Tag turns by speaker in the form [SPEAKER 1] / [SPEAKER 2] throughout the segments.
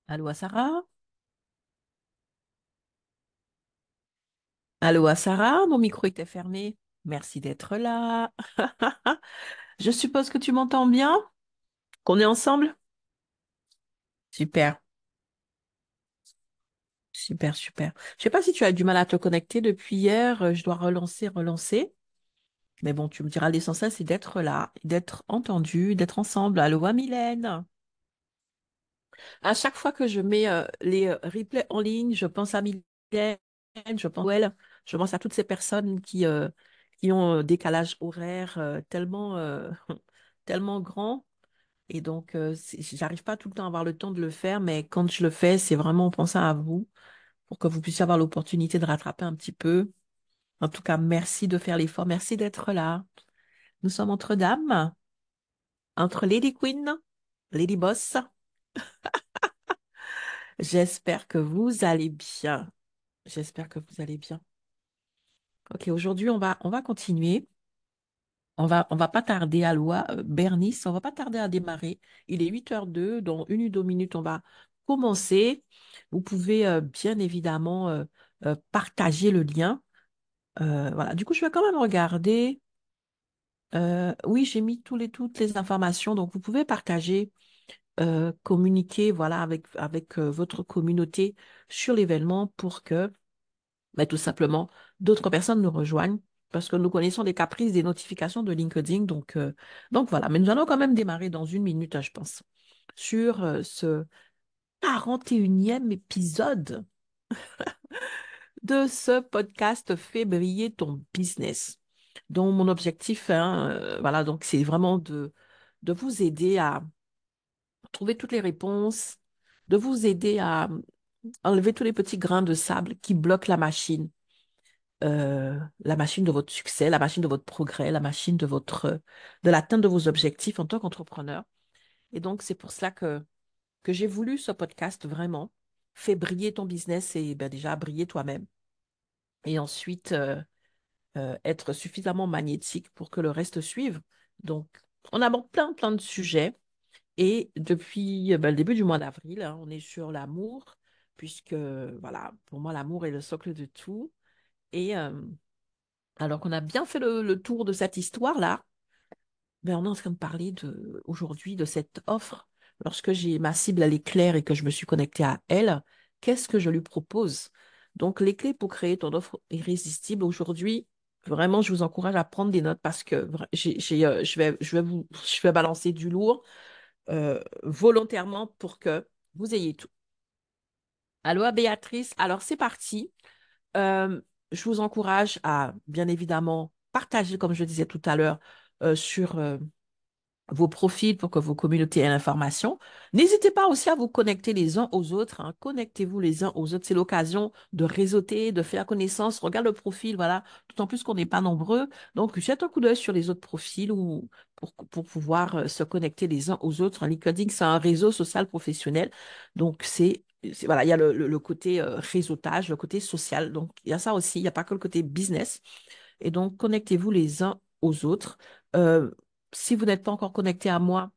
[SPEAKER 1] Allô, Sarah? Allô, Sarah? Mon micro était fermé. Merci d'être là. Je suppose que tu m'entends bien? Qu'on est ensemble? Super, super, super. Je sais pas si tu as du mal à te connecter depuis hier. Je dois relancer, relancer. Mais bon, tu me diras, l'essentiel, c'est d'être là, d'être entendu, d'être ensemble. Allô, Mylène? À chaque fois que je mets les replays en ligne, je pense à Mylène, je pense à elle, je pense à toutes ces personnes qui ont un décalage horaire tellement, tellement grand. Et donc, j'arrive pas tout le temps à avoir le temps de le faire, mais quand je le fais, c'est vraiment en pensant à vous pour que vous puissiez avoir l'opportunité de rattraper un petit peu. En tout cas, merci de faire l'effort, merci d'être là. Nous sommes entre dames, entre Lady Queen, Lady Boss. J'espère que vous allez bien. J'espère que vous allez bien. Ok, aujourd'hui, on va continuer. On va pas tarder à loi Bernice, on va pas tarder à démarrer. Il est 8h02, dans une ou deux minutes, on va commencer. Vous pouvez bien évidemment partager le lien. Voilà, du coup, je vais quand même regarder. Oui, j'ai mis toutes les informations, donc vous pouvez partager, communiquer voilà, avec votre communauté sur l'événement pour que mais tout simplement, d'autres personnes nous rejoignent parce que nous connaissons les caprices des notifications de LinkedIn. Donc voilà, mais nous allons quand même démarrer dans une minute, hein, je pense, sur ce 41e épisode de ce podcast Fais briller ton business, dont mon objectif, hein, voilà, donc c'est vraiment de vous aider à trouver toutes les réponses, de vous aider à enlever tous les petits grains de sable qui bloquent la machine de votre succès, la machine de votre progrès, la machine de l'atteinte de vos objectifs en tant qu'entrepreneur. Et donc, c'est pour cela que j'ai voulu ce podcast vraiment. Fais briller ton business et ben, déjà briller toi-même. Et ensuite, être suffisamment magnétique pour que le reste suive. Donc, on aborde plein, plein de sujets. Et depuis ben, le début du mois d'avril, hein, on est sur l'amour, puisque, voilà, pour moi, l'amour est le socle de tout. Et alors qu'on a bien fait le tour de cette histoire-là, ben on est en train de parler aujourd'hui de cette offre. Lorsque j'ai ma cible, elle est claire et que je me suis connectée à elle, qu'est-ce que je lui propose? Donc, les clés pour créer ton offre irrésistible aujourd'hui, vraiment, je vous encourage à prendre des notes parce que je vais balancer du lourd volontairement pour que vous ayez tout. Allô, Béatrice. Alors, c'est parti. Euh, je vous encourage à, bien évidemment, partager, comme je disais tout à l'heure, sur vos profils pour que vos communautés aient l'information. N'hésitez pas aussi à vous connecter les uns aux autres, hein. Connectez-vous les uns aux autres. C'est l'occasion de réseauter, de faire connaissance. Regarde le profil, voilà. D'autant plus qu'on n'est pas nombreux. Donc, jette un coup d'œil sur les autres profils ou pour pouvoir se connecter les uns aux autres. LinkedIn, c'est un réseau social professionnel. Donc, voilà, il y a le côté réseautage, le côté social. Donc, il y a ça aussi. Il n'y a pas que le côté business. Et donc, connectez-vous les uns aux autres. Euh, Si vous n'êtes pas encore connecté à moi,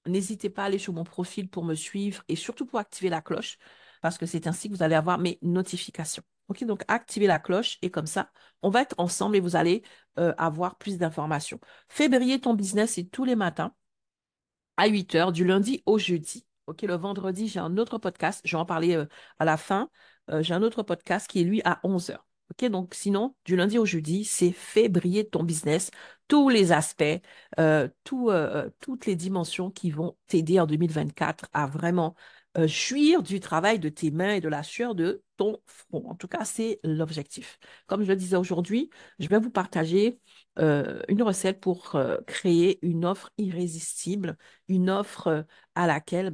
[SPEAKER 1] n'hésitez pas à aller sur mon profil pour me suivre et surtout pour activer la cloche, parce que c'est ainsi que vous allez avoir mes notifications. OK, donc activez la cloche et comme ça, on va être ensemble et vous allez avoir plus d'informations. Fais briller ton business, c'est tous les matins à 8h, du lundi au jeudi. OK, le vendredi, j'ai un autre podcast. Je vais en parler à la fin. J'ai un autre podcast qui est lui à 11h. OK, donc sinon, du lundi au jeudi, c'est fais briller ton business, tous les aspects, toutes les dimensions qui vont t'aider en 2024 à vraiment jouir du travail de tes mains et de la sueur de ton front. En tout cas, c'est l'objectif. Comme je le disais aujourd'hui, je vais vous partager une recette pour créer une offre irrésistible, une offre à laquelle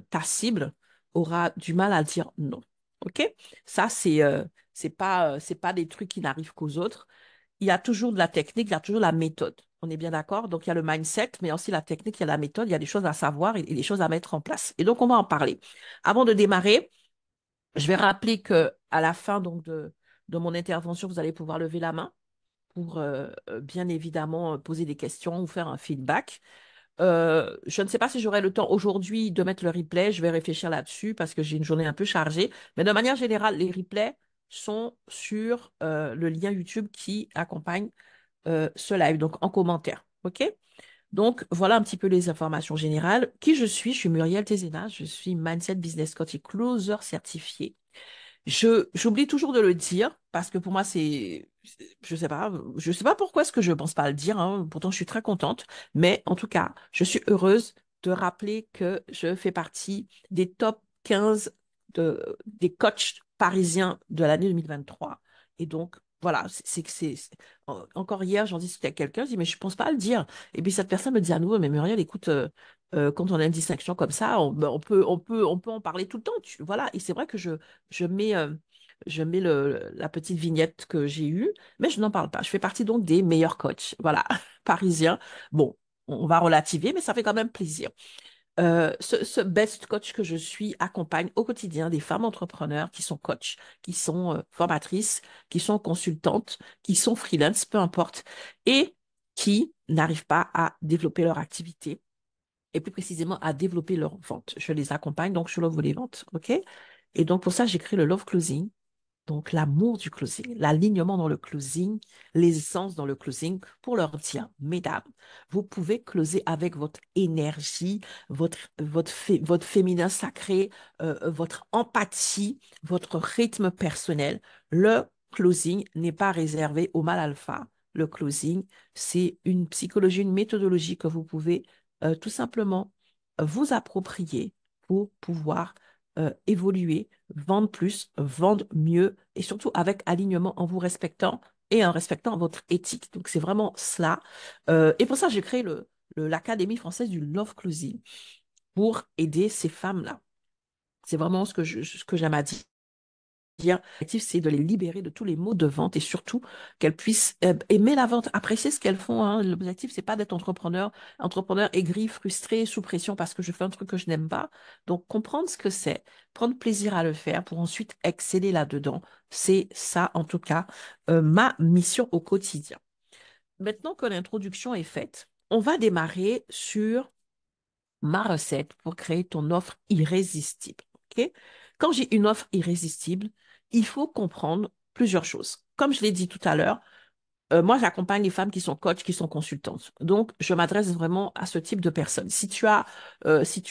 [SPEAKER 1] ta cible aura du mal à dire non. OK? Ça, c'est pas des trucs qui n'arrivent qu'aux autres. Il y a toujours de la technique, il y a toujours la méthode. On est bien d'accord? Donc, il y a le mindset, mais aussi la technique, il y a la méthode, il y a des choses à savoir et des choses à mettre en place. Et donc, on va en parler. Avant de démarrer, je vais rappeler que à la fin donc, de mon intervention, vous allez pouvoir lever la main pour bien évidemment poser des questions ou faire un feedback. Je ne sais pas si j'aurai le temps aujourd'hui de mettre le replay. Je vais réfléchir là-dessus parce que j'ai une journée un peu chargée. Mais de manière générale, les replays sont sur le lien YouTube qui accompagne ce live, donc en commentaire. OK? Donc, voilà un petit peu les informations générales. Qui je suis? Je suis Muriel Tézénas. Je suis Mindset Business Coach et Closer certifié. J'oublie toujours de le dire parce que pour moi, je sais pas pourquoi est-ce que je pense pas à le dire, hein. Pourtant, je suis très contente. Mais en tout cas, je suis heureuse de rappeler que je fais partie des top 15 des coachs parisiens de l'année 2023. Et donc, voilà, encore hier, j'en discutais avec quelqu'un, je dis, mais je pense pas à le dire. Et puis cette personne me dit à nouveau, mais Muriel, écoute, quand on a une distinction comme ça, ben, on peut en parler tout le temps. Voilà, et c'est vrai que je mets, la petite vignette que j'ai eue, mais je n'en parle pas. Je fais partie donc des meilleurs coachs, voilà, parisiens. Bon, on va relativiser, mais ça fait quand même plaisir. Ce best coach que je suis accompagne au quotidien des femmes entrepreneurs qui sont coachs, qui sont formatrices, qui sont consultantes, qui sont freelance, peu importe, et qui n'arrivent pas à développer leur activité et plus précisément à développer leur vente. Je les accompagne donc sur le volet vente, OK? Et donc pour ça, j'ai créé le Love Closing, donc l'amour du closing, l'alignement dans le closing, l'essence dans le closing pour leur dire, mesdames, vous pouvez closer avec votre énergie, votre féminin sacré, votre empathie, votre rythme personnel. Le closing n'est pas réservé au mal alpha. Le closing, c'est une psychologie, une méthodologie que vous pouvez tout simplement vous approprier pour pouvoir évoluer, vendre plus, vendre mieux et surtout avec alignement en vous respectant et en respectant votre éthique. Donc, c'est vraiment cela. Et pour ça, j'ai créé l'Académie française du Love Closing pour aider ces femmes-là. C'est vraiment ce que j'aime à dire. L'objectif, c'est de les libérer de tous les maux de vente et surtout qu'elles puissent aimer la vente, apprécier ce qu'elles font, hein. L'objectif, c'est pas d'être entrepreneur aigri, frustré, sous pression parce que je fais un truc que je n'aime pas. Donc, comprendre ce que c'est, prendre plaisir à le faire pour ensuite exceller là-dedans. C'est ça, en tout cas, ma mission au quotidien. Maintenant que l'introduction est faite, on va démarrer sur ma recette pour créer ton offre irrésistible. OK? Quand j'ai une offre irrésistible, il faut comprendre plusieurs choses. Comme je l'ai dit tout à l'heure, moi, j'accompagne les femmes qui sont coachs, qui sont consultantes. Donc, je m'adresse vraiment à ce type de personnes. Si tu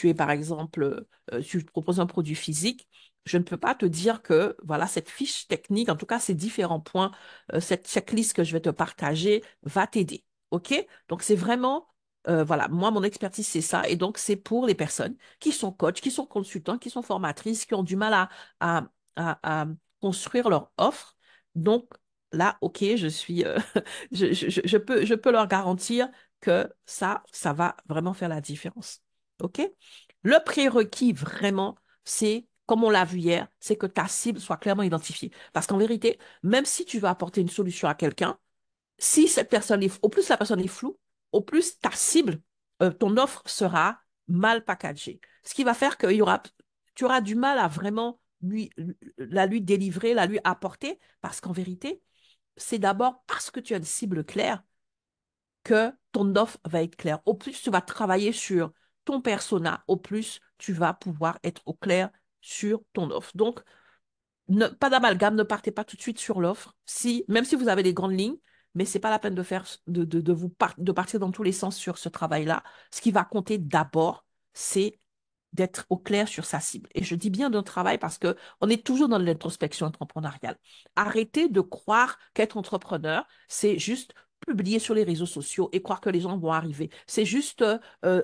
[SPEAKER 1] es, par exemple, tu proposes un produit physique, je ne peux pas te dire que, voilà, cette fiche technique, en tout cas, ces différents points, cette checklist que je vais te partager va t'aider. OK? Donc, c'est vraiment, voilà, moi, mon expertise, c'est ça. Et donc, c'est pour les personnes qui sont coachs, qui sont consultants, qui sont formatrices, qui ont du mal à, à construire leur offre. Donc, là, OK, je peux leur garantir que ça va vraiment faire la différence. OK? Le prérequis, vraiment, c'est, comme on l'a vu hier, c'est que ta cible soit clairement identifiée. Parce qu'en vérité, même si tu vas apporter une solution à quelqu'un, si cette personne est, au plus la personne est floue, au plus ta cible, ton offre sera mal packagée. Ce qui va faire tu auras du mal à vraiment la lui délivrer, la lui apporter, parce qu'en vérité, c'est d'abord parce que tu as une cible claire que ton offre va être claire. Au plus tu vas travailler sur ton persona, au plus tu vas pouvoir être au clair sur ton offre. Donc, pas d'amalgame, ne partez pas tout de suite sur l'offre. Même si vous avez des grandes lignes, mais c'est pas la peine de faire de partir dans tous les sens sur ce travail-là. Ce qui va compter d'abord, c'est d'être au clair sur sa cible. Et je dis bien d'un travail parce que on est toujours dans l'introspection entrepreneuriale. Arrêtez de croire qu'être entrepreneur, c'est juste publier sur les réseaux sociaux et croire que les gens vont arriver. C'est juste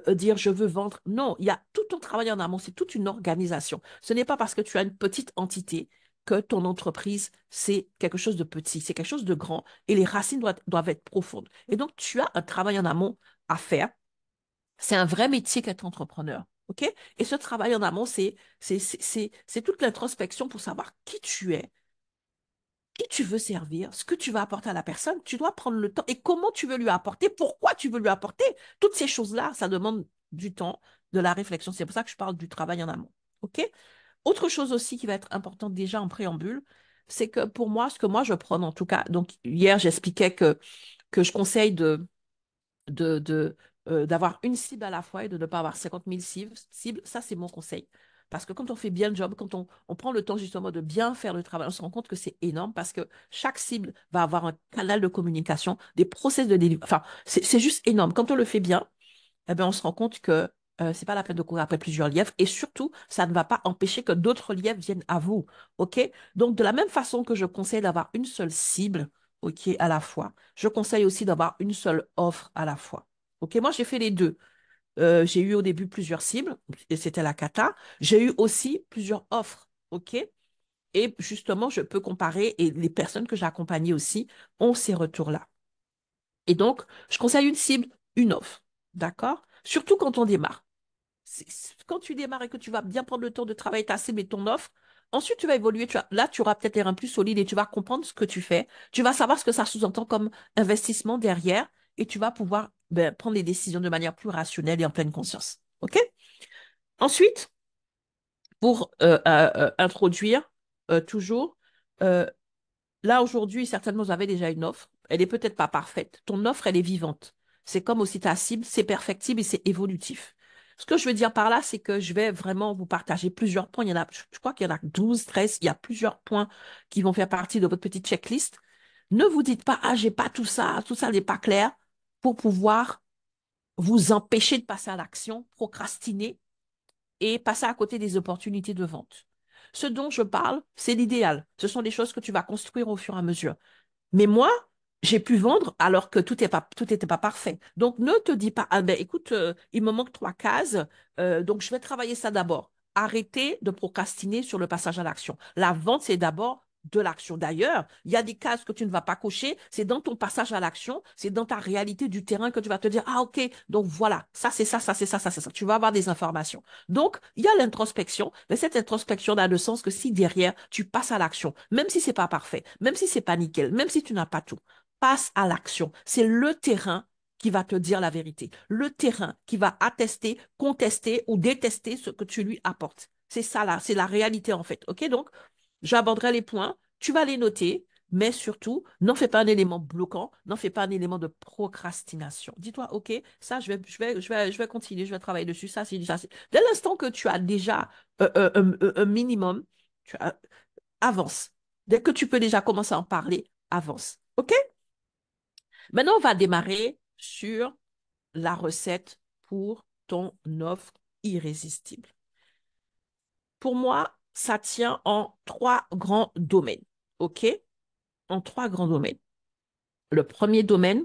[SPEAKER 1] dire je veux vendre. Non, il y a tout un travail en amont, c'est toute une organisation. Ce n'est pas parce que tu as une petite entité que ton entreprise, c'est quelque chose de petit, c'est quelque chose de grand et les racines doivent être profondes. Et donc, tu as un travail en amont à faire. C'est un vrai métier qu'être entrepreneur. OK? Et ce travail en amont, c'est toute l'introspection pour savoir qui tu es, qui tu veux servir, ce que tu vas apporter à la personne. Tu dois prendre le temps et comment tu veux lui apporter, pourquoi tu veux lui apporter. Toutes ces choses-là, ça demande du temps, de la réflexion. C'est pour ça que je parle du travail en amont. OK? Autre chose aussi qui va être importante déjà en préambule, c'est que pour moi, ce que moi je prends en tout cas, donc hier j'expliquais que je conseille de d'avoir une cible à la fois et de ne pas avoir 50 000 cibles. Ça, c'est mon conseil. Parce que quand on fait bien le job, quand on prend le temps justement de bien faire le travail, on se rend compte que c'est énorme parce que chaque cible va avoir un canal de communication, des process de délivrance. Enfin, c'est juste énorme. Quand on le fait bien, eh bien, on se rend compte que c'est pas la peine de courir après plusieurs lièvres et surtout, ça ne va pas empêcher que d'autres lièvres viennent à vous. OK? Donc, de la même façon que je conseille d'avoir une seule cible, OK, à la fois, je conseille aussi d'avoir une seule offre à la fois. OK? Moi, j'ai fait les deux. J'ai eu au début plusieurs cibles et c'était la cata. J'ai eu aussi plusieurs offres. OK? Et justement, je peux comparer et les personnes que j'ai accompagnées aussi ont ces retours-là. Et donc, je conseille une cible, une offre. D'accord? Surtout quand on démarre. Quand tu démarres et que tu vas bien prendre le temps de travailler ta cible et ton offre, ensuite tu vas évoluer. Là, tu auras peut-être les reins plus solides et tu vas comprendre ce que tu fais. Tu vas savoir ce que ça sous-entend comme investissement derrière et tu vas pouvoir prendre les décisions de manière plus rationnelle et en pleine conscience. OK? Ensuite, pour introduire toujours, euh, là, aujourd'hui, certainement, vous avez déjà une offre. Elle n'est peut-être pas parfaite. Ton offre, elle est vivante. C'est comme aussi ta cible, c'est perfectible et c'est évolutif. Ce que je veux dire par là, c'est que je vais vraiment vous partager plusieurs points. Il y en a, je crois qu'il y en a 12, 13. Il y a plusieurs points qui vont faire partie de votre petite checklist. Ne vous dites pas, ah, j'ai pas tout ça n'est pas clair, pour pouvoir vous empêcher de passer à l'action, procrastiner et passer à côté des opportunités de vente. Ce dont je parle, c'est l'idéal. Ce sont des choses que tu vas construire au fur et à mesure. Mais moi, j'ai pu vendre alors que tout n'était pas parfait. Donc, ne te dis pas, ah ben écoute, il me manque 3 cases, donc je vais travailler ça d'abord. Arrêtez de procrastiner sur le passage à l'action. La vente, c'est d'abord de l'action. D'ailleurs, il y a des cases que tu ne vas pas cocher, c'est dans ton passage à l'action, c'est dans ta réalité du terrain que tu vas te dire, ah ok, donc voilà, ça c'est ça, ça c'est ça, ça c'est ça. Tu vas avoir des informations. Donc, il y a l'introspection, mais cette introspection n'a de sens que si derrière, tu passes à l'action, même si c'est pas parfait, même si c'est pas nickel, même si tu n'as pas tout, passe à l'action. C'est le terrain qui va te dire la vérité, le terrain qui va attester, contester ou détester ce que tu lui apportes. C'est ça là, c'est la réalité en fait. OK? Donc, j'aborderai les points, tu vas les noter, mais surtout, n'en fais pas un élément bloquant, n'en fais pas un élément de procrastination. Dis-toi, OK, ça, je vais continuer, je vais travailler dessus, ça, c'est ça. Dès l'instant que tu as déjà un minimum, avance. Dès que tu peux déjà commencer à en parler, avance. OK? Maintenant, on va démarrer sur la recette pour ton offre irrésistible. Pour moi, ça tient en 3 grands domaines. OK? En 3 grands domaines. Le premier domaine,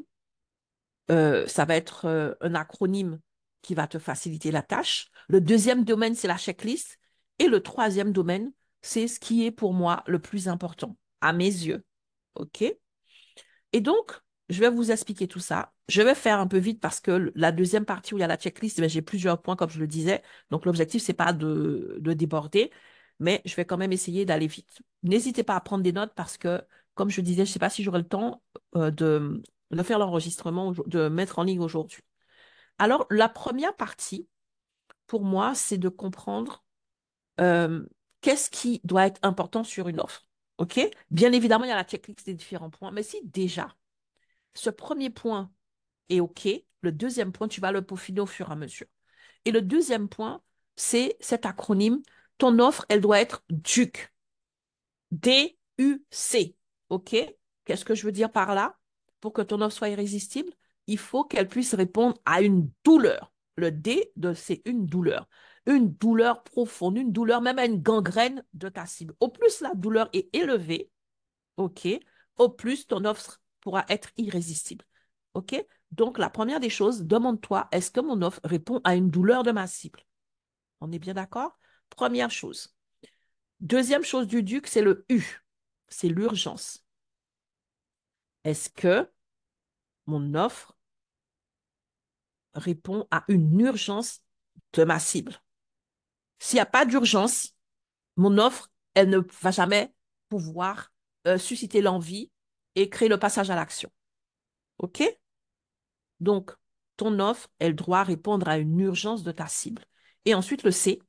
[SPEAKER 1] ça va être un acronyme qui va te faciliter la tâche. Le deuxième domaine, c'est la checklist. Et le troisième domaine, c'est ce qui est pour moi le plus important, à mes yeux. OK? Et donc, je vais vous expliquer tout ça. Je vais faire un peu vite parce que la deuxième partie où il y a la checklist, ben, j'ai plusieurs points, comme je le disais. Donc, l'objectif, c'est pas de déborder, mais je vais quand même essayer d'aller vite. N'hésitez pas à prendre des notes parce que, comme je disais, je ne sais pas si j'aurai le temps de faire l'enregistrement, de mettre en ligne aujourd'hui. Alors, la première partie, pour moi, c'est de comprendre euh, qu'est-ce qui doit être important sur une offre. OK? Bien évidemment, il y a la checklist des différents points, mais si déjà, ce premier point est OK. Le deuxième point, tu vas le peaufiner au fur et à mesure. Et le deuxième point, c'est cet acronyme. Ton offre, elle doit être DUC. D-U-C. OK? Qu'est-ce que je veux dire par là? Pour que ton offre soit irrésistible, il faut qu'elle puisse répondre à une douleur. Le D, c'est une douleur. Une douleur profonde, une douleur, même à une gangrène de ta cible. Au plus la douleur est élevée, OK, au plus ton offre pourra être irrésistible. OK? Donc, la première des choses, demande-toi, est-ce que mon offre répond à une douleur de ma cible? On est bien d'accord? Première chose. Deuxième chose du duc, c'est le U. C'est l'urgence. Est-ce que mon offre répond à une urgence de ma cible? S'il n'y a pas d'urgence, mon offre, elle ne va jamais pouvoir susciter l'envie et créer le passage à l'action. OK? Donc, ton offre, elle doit répondre à une urgence de ta cible. Et ensuite, le C,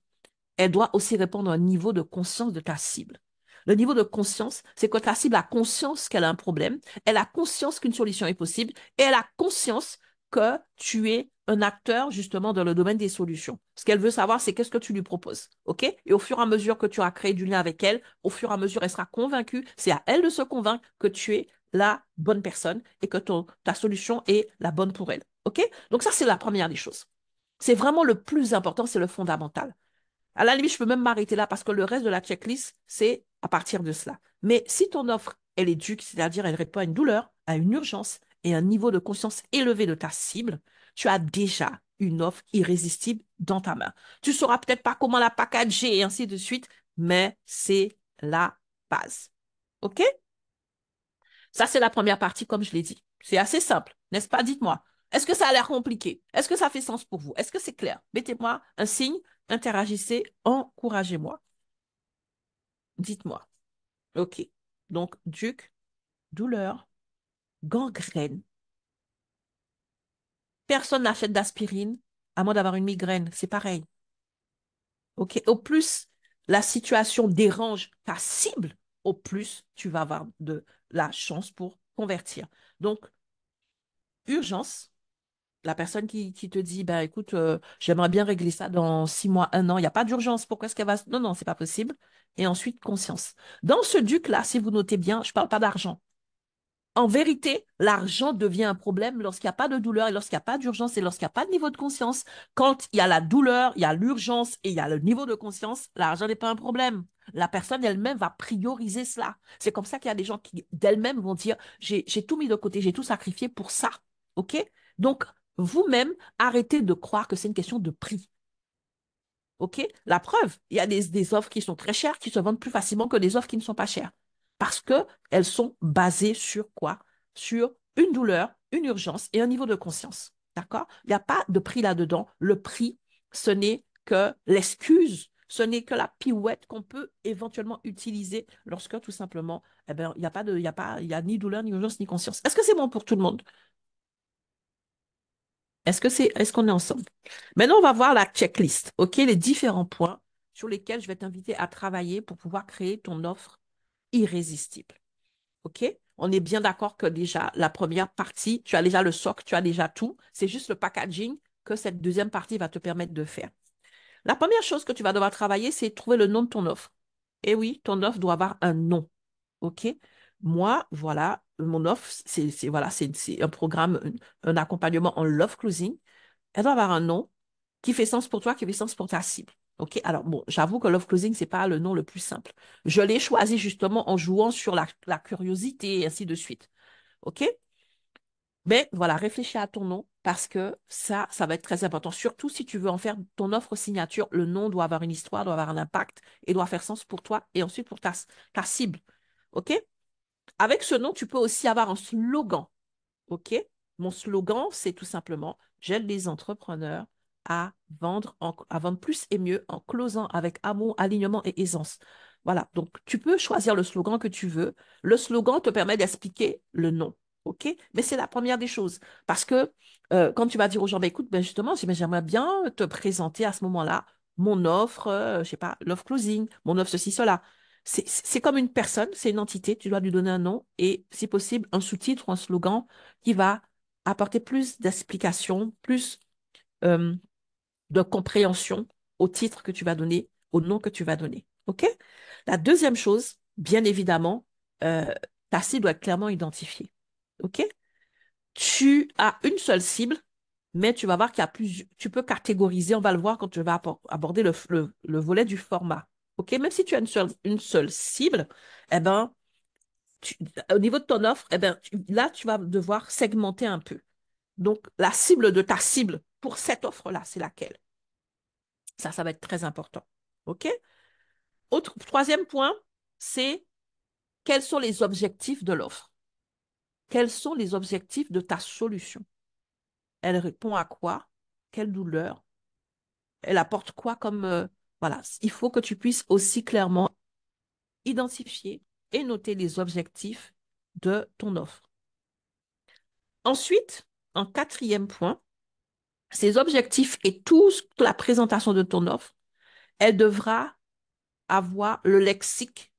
[SPEAKER 1] elle doit aussi répondre à un niveau de conscience de ta cible. Le niveau de conscience, c'est que ta cible a conscience qu'elle a un problème, elle a conscience qu'une solution est possible et elle a conscience que tu es un acteur justement dans le domaine des solutions. Ce qu'elle veut savoir, c'est qu'est-ce que tu lui proposes. OK? Et au fur et à mesure que tu as créé du lien avec elle, au fur et à mesure, elle sera convaincue. C'est à elle de se convaincre que tu es la bonne personne et que ta solution est la bonne pour elle. OK? Donc ça, c'est la première des choses. C'est vraiment le plus important, c'est le fondamental. À la limite, je peux même m'arrêter là parce que le reste de la checklist, c'est à partir de cela. Mais si ton offre, elle est duque, c'est-à-dire elle répond à une douleur, à une urgence et un niveau de conscience élevé de ta cible, tu as déjà une offre irrésistible dans ta main. Tu ne sauras peut-être pas comment la packager et ainsi de suite, mais c'est la base. OK? Ça, c'est la première partie, comme je l'ai dit. C'est assez simple, n'est-ce pas? Dites-moi. Est-ce que ça a l'air compliqué? Est-ce que ça fait sens pour vous? Est-ce que c'est clair? Mettez-moi un signe, interagissez, encouragez-moi. Dites-moi. OK. Donc, duc, douleur, gangrène. Personne n'achète d'aspirine à moins d'avoir une migraine. C'est pareil. OK. Au plus la situation dérange ta cible, au plus tu vas avoir de la chance pour convertir. Donc, urgence. La personne qui te dit, ben écoute, j'aimerais bien régler ça dans 6 mois, un an, il n'y a pas d'urgence, pourquoi est-ce qu'elle va... Non, non, c'est pas possible. Et ensuite, conscience. Dans ce duc-là, si vous notez bien, je ne parle pas d'argent. En vérité, l'argent devient un problème lorsqu'il n'y a pas de douleur et lorsqu'il n'y a pas d'urgence et lorsqu'il n'y a pas de niveau de conscience. Quand il y a la douleur, il y a l'urgence et il y a le niveau de conscience, l'argent n'est pas un problème. La personne elle-même va prioriser cela. C'est comme ça qu'il y a des gens qui d'elles-mêmes vont dire, j'ai tout mis de côté, j'ai tout sacrifié pour ça. OK? Donc, vous-même, arrêtez de croire que c'est une question de prix. OK? La preuve, il y a des offres qui sont très chères qui se vendent plus facilement que des offres qui ne sont pas chères. Parce qu'elles sont basées sur quoi? Sur une douleur, une urgence et un niveau de conscience. D'accord? Il n'y a pas de prix là-dedans. Le prix, ce n'est que l'excuse, ce n'est que la pirouette qu'on peut éventuellement utiliser lorsque tout simplement, eh ben, il n'y a pas de, il y a pas, il y a ni douleur, ni urgence, ni conscience. Est-ce que c'est bon pour tout le monde? Est-ce qu'on est ensemble? Maintenant, on va voir la checklist, OK? Les différents points sur lesquels je vais t'inviter à travailler pour pouvoir créer ton offre irrésistible, OK? On est bien d'accord que déjà, la première partie, tu as déjà le socle, tu as déjà tout. C'est juste le packaging que cette deuxième partie va te permettre de faire. La première chose que tu vas devoir travailler, c'est trouver le nom de ton offre. Et oui, ton offre doit avoir un nom, OK? Moi, voilà, mon offre, voilà, c'est un programme, un accompagnement en love closing. Elle doit avoir un nom qui fait sens pour toi, qui fait sens pour ta cible. OK? Alors, bon, j'avoue que Love Closing, ce n'est pas le nom le plus simple. Je l'ai choisi justement en jouant sur la curiosité et ainsi de suite. OK? Mais voilà, réfléchis à ton nom parce que ça va être très important. Surtout si tu veux en faire ton offre signature, le nom doit avoir une histoire, doit avoir un impact et doit faire sens pour toi et ensuite pour ta cible. OK? Avec ce nom, tu peux aussi avoir un slogan. OK? Mon slogan, c'est tout simplement, j'aide les entrepreneurs à à vendre plus et mieux en closant avec amour, alignement et aisance. Voilà. Donc, tu peux choisir le slogan que tu veux. Le slogan te permet d'expliquer le nom. OK? Mais c'est la première des choses. Parce que quand tu vas dire aux gens, ben, écoute, ben, justement, j'aimerais bien te présenter à ce moment-là mon offre, je sais pas, l'offre closing, mon offre ceci, cela. C'est comme une personne, c'est une entité, tu dois lui donner un nom et, si possible, un sous-titre ou un slogan qui va apporter plus d'explications, plus euh, de compréhension au titre que tu vas donner, au nom que tu vas donner. OK? La deuxième chose, bien évidemment, euh, ta cible doit être clairement identifiée. OK? Tu as une seule cible, mais tu vas voir qu'il y a plus, tu peux catégoriser, on va le voir quand tu vas aborder le volet du format. OK? Même si tu as une seule cible, eh ben, tu- au niveau de ton offre, eh ben, là, tu vas devoir segmenter un peu. Donc, la cible de ta cible pour cette offre-là, c'est laquelle? Ça va être très important. OK? Troisième point, c'est quels sont les objectifs de l'offre? Quels sont les objectifs de ta solution? Elle répond à quoi? Quelle douleur? Elle apporte quoi comme... voilà, il faut que tu puisses aussi clairement identifier et noter les objectifs de ton offre. Ensuite, en quatrième point, ces objectifs et toute la présentation de ton offre, elle devra avoir le lexique,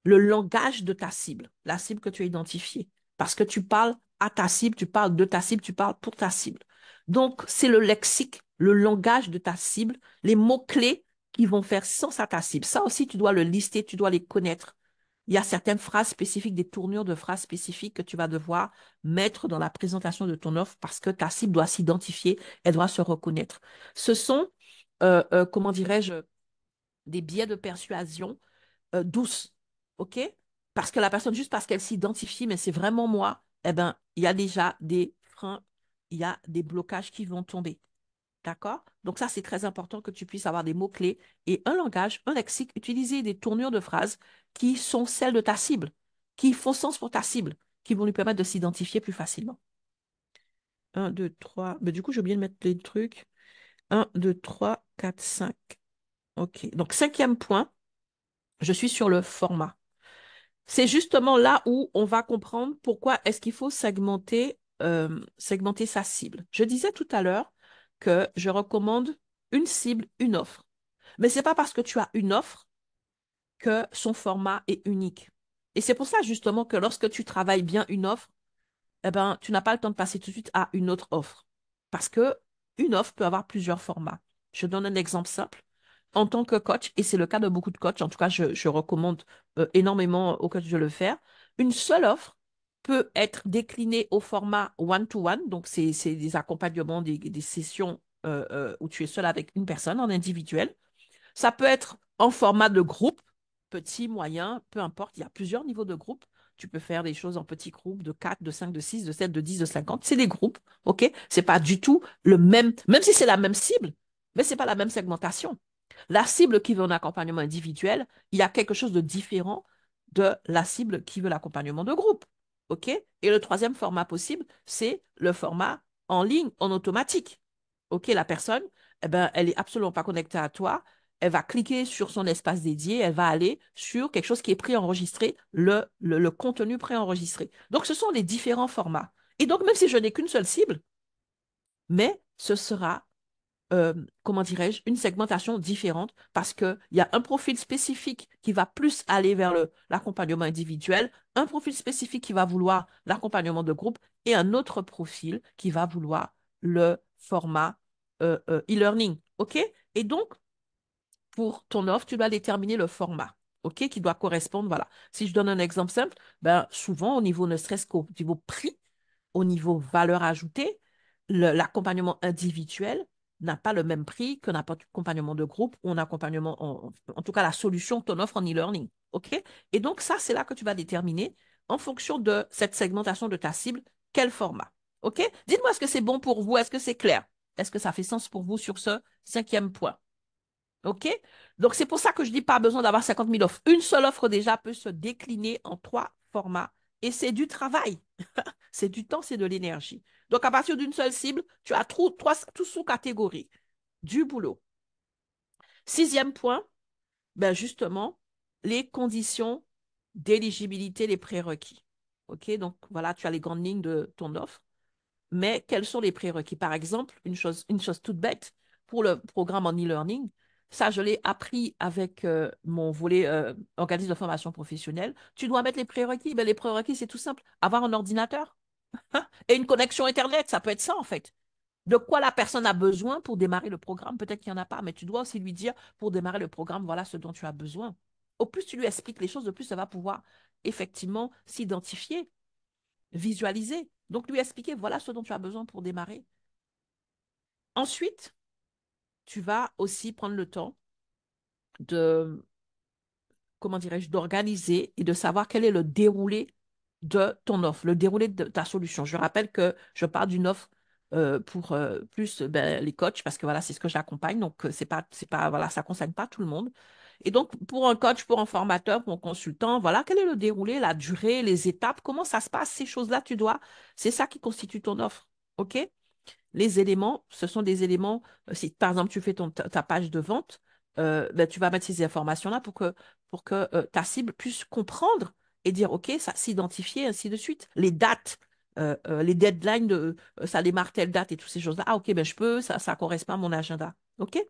[SPEAKER 1] le langage de ta cible, la cible que tu as identifiée. Parce que tu parles à ta cible, tu parles de ta cible, tu parles pour ta cible. Donc, c'est le lexique, le langage de ta cible, les mots-clés qui vont faire sens à ta cible. Ça aussi, tu dois le lister, tu dois les connaître. Il y a certaines phrases spécifiques, des tournures de phrases spécifiques que tu vas devoir mettre dans la présentation de ton offre parce que ta cible doit s'identifier, elle doit se reconnaître. Ce sont, comment dirais-je, des biais de persuasion douces, OK? Parce que la personne, juste parce qu'elle s'identifie, mais c'est vraiment moi, eh bien, il y a déjà des freins, il y a des blocages qui vont tomber. D'accord? Donc ça, c'est très important que tu puisses avoir des mots-clés et un langage, un lexique, utiliser des tournures de phrases qui sont celles de ta cible, qui font sens pour ta cible, qui vont lui permettre de s'identifier plus facilement. Un, 2, 3. Mais du coup, j'ai oublié de mettre les trucs. Un, 2, 3, 4, 5. OK. Donc, cinquième point, je suis sur le format. C'est justement là où on va comprendre pourquoi est-ce qu'il faut segmenter sa cible. Je disais tout à l'heure que je recommande une cible, une offre. Mais ce n'est pas parce que tu as une offre que son format est unique. Et c'est pour ça justement que lorsque tu travailles bien une offre, eh ben, tu n'as pas le temps de passer tout de suite à une autre offre. Parce que une offre peut avoir plusieurs formats. Je donne un exemple simple. En tant que coach, et c'est le cas de beaucoup de coachs, en tout cas, je recommande énormément aux coachs de le faire, une seule offre peut être déclinée au format one-to-one, donc c'est des accompagnements, des sessions où tu es seul avec une personne en individuel. Ça peut être en format de groupe, petit, moyen, peu importe. Il y a plusieurs niveaux de groupe. Tu peux faire des choses en petits groupes de 4, de 5, de 6, de 7, de 10, de 50. C'est des groupes, OK? C'est pas du tout le même si c'est la même cible, mais c'est pas la même segmentation. La cible qui veut un accompagnement individuel, il y a quelque chose de différent de la cible qui veut l'accompagnement de groupe, OK? Et le troisième format possible, c'est le format en ligne, en automatique. OK, la personne, eh ben, elle est absolument pas connectée à toi, elle va cliquer sur son espace dédié, elle va aller sur quelque chose qui est préenregistré, le contenu préenregistré. Donc, ce sont les différents formats. Et donc, même si je n'ai qu'une seule cible, mais ce sera, comment dirais-je, une segmentation différente parce qu'il y a un profil spécifique qui va plus aller vers l'accompagnement individuel, un profil spécifique qui va vouloir l'accompagnement de groupe et un autre profil qui va vouloir le format e-learning. OK? Et donc, pour ton offre, tu dois déterminer le format, OK, qui doit correspondre. Voilà. Si je donne un exemple simple, ben, souvent, au niveau, ne serait-ce qu'au niveau prix, au niveau valeur ajoutée, l'accompagnement individuel n'a pas le même prix qu'un accompagnement de groupe ou un accompagnement, en tout cas, la solution, ton offre en e-learning. OK? Et donc, ça, c'est là que tu vas déterminer, en fonction de cette segmentation de ta cible, quel format. OK? Dites-moi, est-ce que c'est bon pour vous? Est-ce que c'est clair? Est-ce que ça fait sens pour vous sur ce cinquième point? OK? Donc, c'est pour ça que je dis pas besoin d'avoir 50 000 offres. Une seule offre déjà peut se décliner en 3 formats. Et c'est du travail. C'est du temps, c'est de l'énergie. Donc, à partir d'une seule cible, tu as tout sous-catégories. Du boulot. Sixième point, ben justement, les conditions d'éligibilité, les prérequis. OK? Donc, voilà, tu as les grandes lignes de ton offre. Mais quels sont les prérequis? Par exemple, une chose toute bête, pour le programme en e-learning, ça, je l'ai appris avec mon volet organisme de formation professionnelle. Tu dois mettre les prérequis. Ben, les prérequis, c'est tout simple. Avoir un ordinateur et une connexion Internet, ça peut être ça, en fait. De quoi la personne a besoin pour démarrer le programme? Peut-être qu'il n'y en a pas, mais tu dois aussi lui dire, pour démarrer le programme, voilà ce dont tu as besoin. Au plus tu lui expliques les choses, au plus elle va pouvoir effectivement s'identifier, visualiser. Donc, lui expliquer, voilà ce dont tu as besoin pour démarrer. Ensuite, tu vas aussi prendre le temps de, comment dirais-je, d'organiser et de savoir quel est le déroulé de ton offre, le déroulé de ta solution. Je rappelle que je parle d'une offre pour plus ben, les coachs parce que voilà, c'est ce que j'accompagne. Donc, voilà, ça ne concerne pas tout le monde. Et donc, pour un coach, pour un formateur, pour un consultant, voilà, quel est le déroulé, la durée, les étapes, comment ça se passe, ces choses-là, c'est ça qui constitue ton offre. OK? Les éléments, ce sont des éléments, si par exemple tu fais ta page de vente, ben, tu vas mettre ces informations-là pour que ta cible puisse comprendre et dire, OK, ça s'identifier, ainsi de suite. Les dates, les deadlines, ça démarre telle date et toutes ces choses-là. Ah, OK, ben, je peux, ça correspond à mon agenda. OK?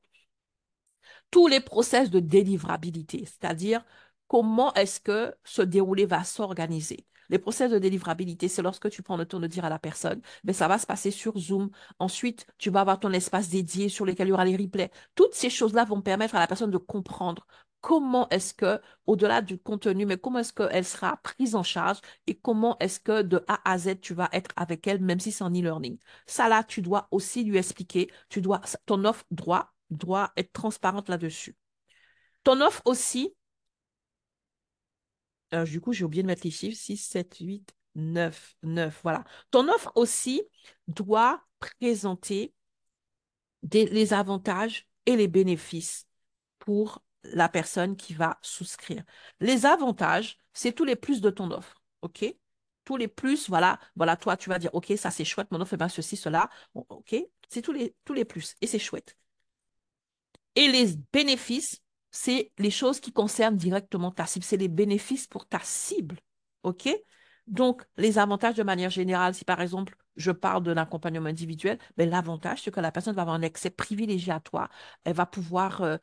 [SPEAKER 1] Tous les process de délivrabilité, c'est-à-dire comment est-ce que ce déroulé va s'organiser. Les process de délivrabilité, c'est lorsque tu prends le temps de dire à la personne, mais ça va se passer sur Zoom. Ensuite, tu vas avoir ton espace dédié sur lequel il y aura les replays. Toutes ces choses-là vont permettre à la personne de comprendre comment est-ce que, au-delà du contenu, mais comment est-ce qu'elle sera prise en charge et comment est-ce que de A à Z, tu vas être avec elle, même si c'est en e-learning. Ça, là, tu dois aussi lui expliquer, ton offre doit être transparente là-dessus. Ton offre aussi, du coup, j'ai oublié de mettre les chiffres, 6, 7, 8, 9, 9, voilà. Ton offre aussi doit présenter les avantages et les bénéfices pour la personne qui va souscrire. Les avantages, c'est tous les plus de ton offre, OK? Tous les plus, voilà, voilà, toi, tu vas dire, OK, ça c'est chouette, mon offre est bien ceci, cela, OK? C'est tous les plus, et c'est chouette. Et les bénéfices, c'est les choses qui concernent directement ta cible. C'est les bénéfices pour ta cible. OK? Donc, les avantages de manière générale, si par exemple, je parle de l'accompagnement individuel, ben, l'avantage, c'est que la personne va avoir un accès privilégié à toi. Elle va pouvoir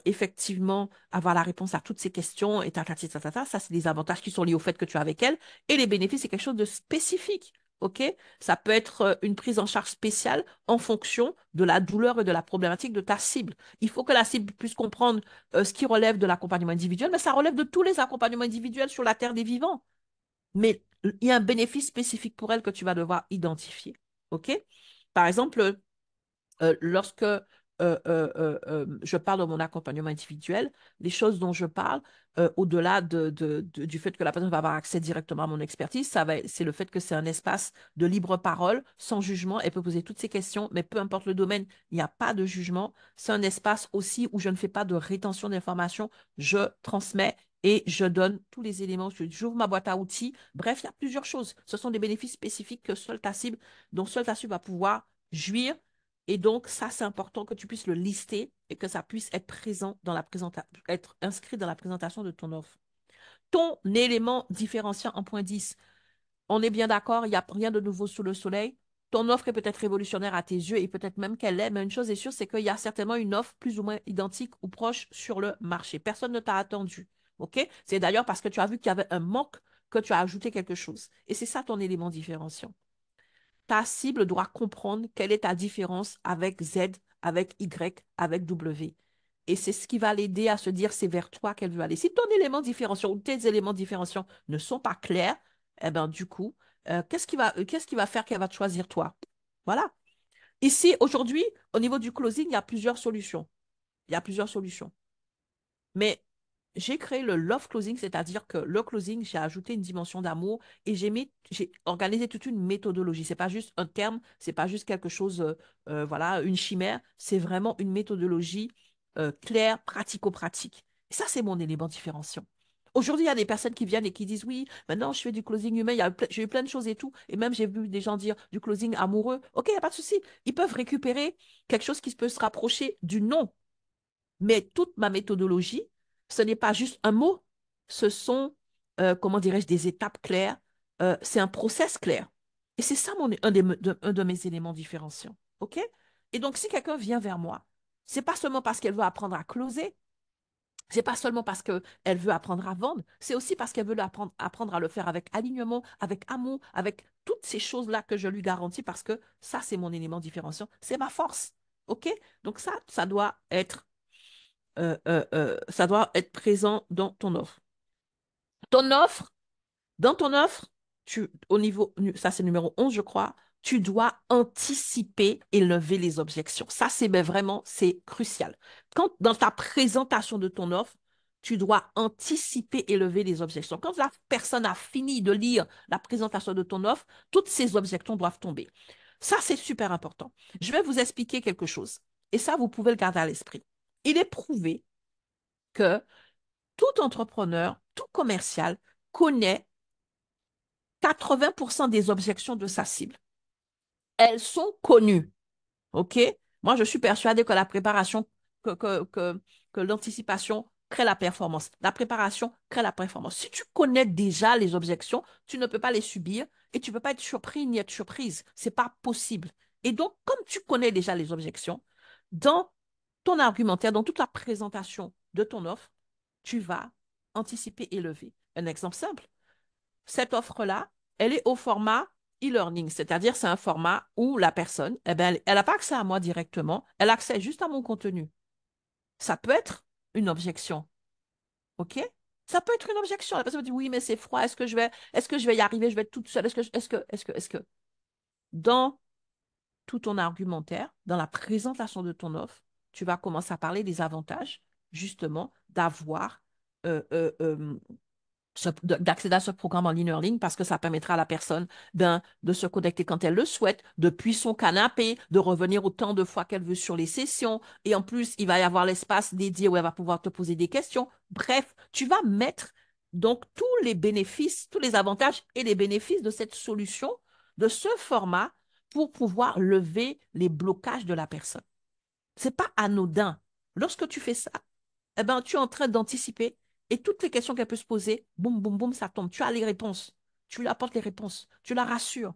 [SPEAKER 1] effectivement avoir la réponse à toutes ces questions et ta. Ça, c'est des avantages qui sont liés au fait que tu es avec elle. Et les bénéfices, c'est quelque chose de spécifique. OK? Ça peut être une prise en charge spéciale en fonction de la douleur et de la problématique de ta cible. Il faut que la cible puisse comprendre ce qui relève de l'accompagnement individuel, mais ça relève de tous les accompagnements individuels sur la terre des vivants. Mais il y a un bénéfice spécifique pour elle que tu vas devoir identifier. OK? Par exemple, lorsque je parle de mon accompagnement individuel, les choses dont je parle, au-delà du fait que la personne va avoir accès directement à mon expertise, c'est le fait que c'est un espace de libre parole, sans jugement. Elle peut poser toutes ses questions, mais peu importe le domaine, il n'y a pas de jugement. C'est un espace aussi où je ne fais pas de rétention d'informations. Je transmets et je donne tous les éléments. J'ouvre ma boîte à outils. Bref, il y a plusieurs choses. Ce sont des bénéfices spécifiques que dont seule ta cible va pouvoir jouir et donc, ça, c'est important que tu puisses le lister et que ça puisse être présent dans la présentation, être inscrit dans la présentation de ton offre. Ton élément différenciant en point 10, on est bien d'accord, il n'y a rien de nouveau sous le soleil. Ton offre est peut-être révolutionnaire à tes yeux et peut-être même qu'elle l'est, mais une chose est sûre, c'est qu'il y a certainement une offre plus ou moins identique ou proche sur le marché. Personne ne t'a attendu. OK? C'est d'ailleurs parce que tu as vu qu'il y avait un manque que tu as ajouté quelque chose. Et c'est ça ton élément différenciant. Ta cible doit comprendre quelle est ta différence avec Z, avec Y, avec W. Et c'est ce qui va l'aider à se dire c'est vers toi qu'elle veut aller. Si ton élément différenciant ou tes éléments différenciants ne sont pas clairs, eh ben, du coup, qu'est-ce qui va faire qu'elle va te choisir toi? Voilà. Ici, aujourd'hui, au niveau du closing, il y a plusieurs solutions. Il y a plusieurs solutions. Mais j'ai créé le love closing, c'est-à-dire que le closing, j'ai ajouté une dimension d'amour et j'ai organisé toute une méthodologie. C'est pas juste un terme, c'est pas juste quelque chose, voilà, une chimère. C'est vraiment une méthodologie claire, pratico-pratique. Et ça, c'est mon élément différenciant. Aujourd'hui, il y a des personnes qui viennent et qui disent, oui, maintenant je fais du closing humain, j'ai eu plein de choses et tout. Et même j'ai vu des gens dire du closing amoureux. OK, il n'y a pas de souci. Ils peuvent récupérer quelque chose qui peut se rapprocher du non. Mais toute ma méthodologie, ce n'est pas juste un mot, ce sont, comment dirais-je, des étapes claires, c'est un process clair. Et c'est ça un de mes éléments différenciants. OK? Et donc, si quelqu'un vient vers moi, c'est pas seulement parce qu'elle veut apprendre à closer, c'est pas seulement parce qu'elle veut apprendre à vendre, c'est aussi parce qu'elle veut apprendre à le faire avec alignement, avec amour, avec toutes ces choses-là que je lui garantis parce que ça, c'est mon élément différenciant, c'est ma force. OK? Donc ça doit être présent dans ton offre. Ton offre, dans ton offre, ça c'est numéro 11, je crois, tu dois anticiper et lever les objections. Ça, c'est crucial. Quand, dans ta présentation de ton offre, tu dois anticiper et lever les objections. Quand la personne a fini de lire la présentation de ton offre, toutes ces objections doivent tomber. Ça, c'est super important. Je vais vous expliquer quelque chose. Et ça, vous pouvez le garder à l'esprit. Il est prouvé que tout entrepreneur, tout commercial connaît 80% des objections de sa cible. Elles sont connues. OK? Moi, je suis persuadée que la préparation, que l'anticipation crée la performance. La préparation crée la performance. Si tu connais déjà les objections, tu ne peux pas les subir et tu ne peux pas être surpris ni être surprise. Ce n'est pas possible. Et donc, comme tu connais déjà les objections, dans ton argumentaire, dans toute la présentation de ton offre, tu vas anticiper et lever. Un exemple simple. cette offre-là, elle est au format e-learning, c'est-à-dire c'est un format où la personne, eh ben, elle n'a pas accès à moi directement, elle a accès juste à mon contenu. Ça peut être une objection, OK? Ça peut être une objection. La personne me dit, oui, mais c'est froid, est-ce que je vais y arriver, je vais être toute seule, est-ce que, dans tout ton argumentaire, dans la présentation de ton offre, tu vas commencer à parler des avantages, justement, d'avoir euh, euh, euh, d'accéder à ce programme en ligne parce que ça permettra à la personne de se connecter quand elle le souhaite, depuis son canapé, de revenir autant de fois qu'elle veut sur les sessions. Et en plus, il va y avoir l'espace dédié où elle va pouvoir te poser des questions. Bref, tu vas mettre donc tous les bénéfices, tous les avantages et les bénéfices de cette solution, de ce format, pour pouvoir lever les blocages de la personne. C'est pas anodin. Lorsque tu fais ça, eh ben, tu es en train d'anticiper et toutes les questions qu'elle peut se poser, boum, boum, boum, ça tombe. Tu as les réponses. Tu lui apportes les réponses. Tu la rassures.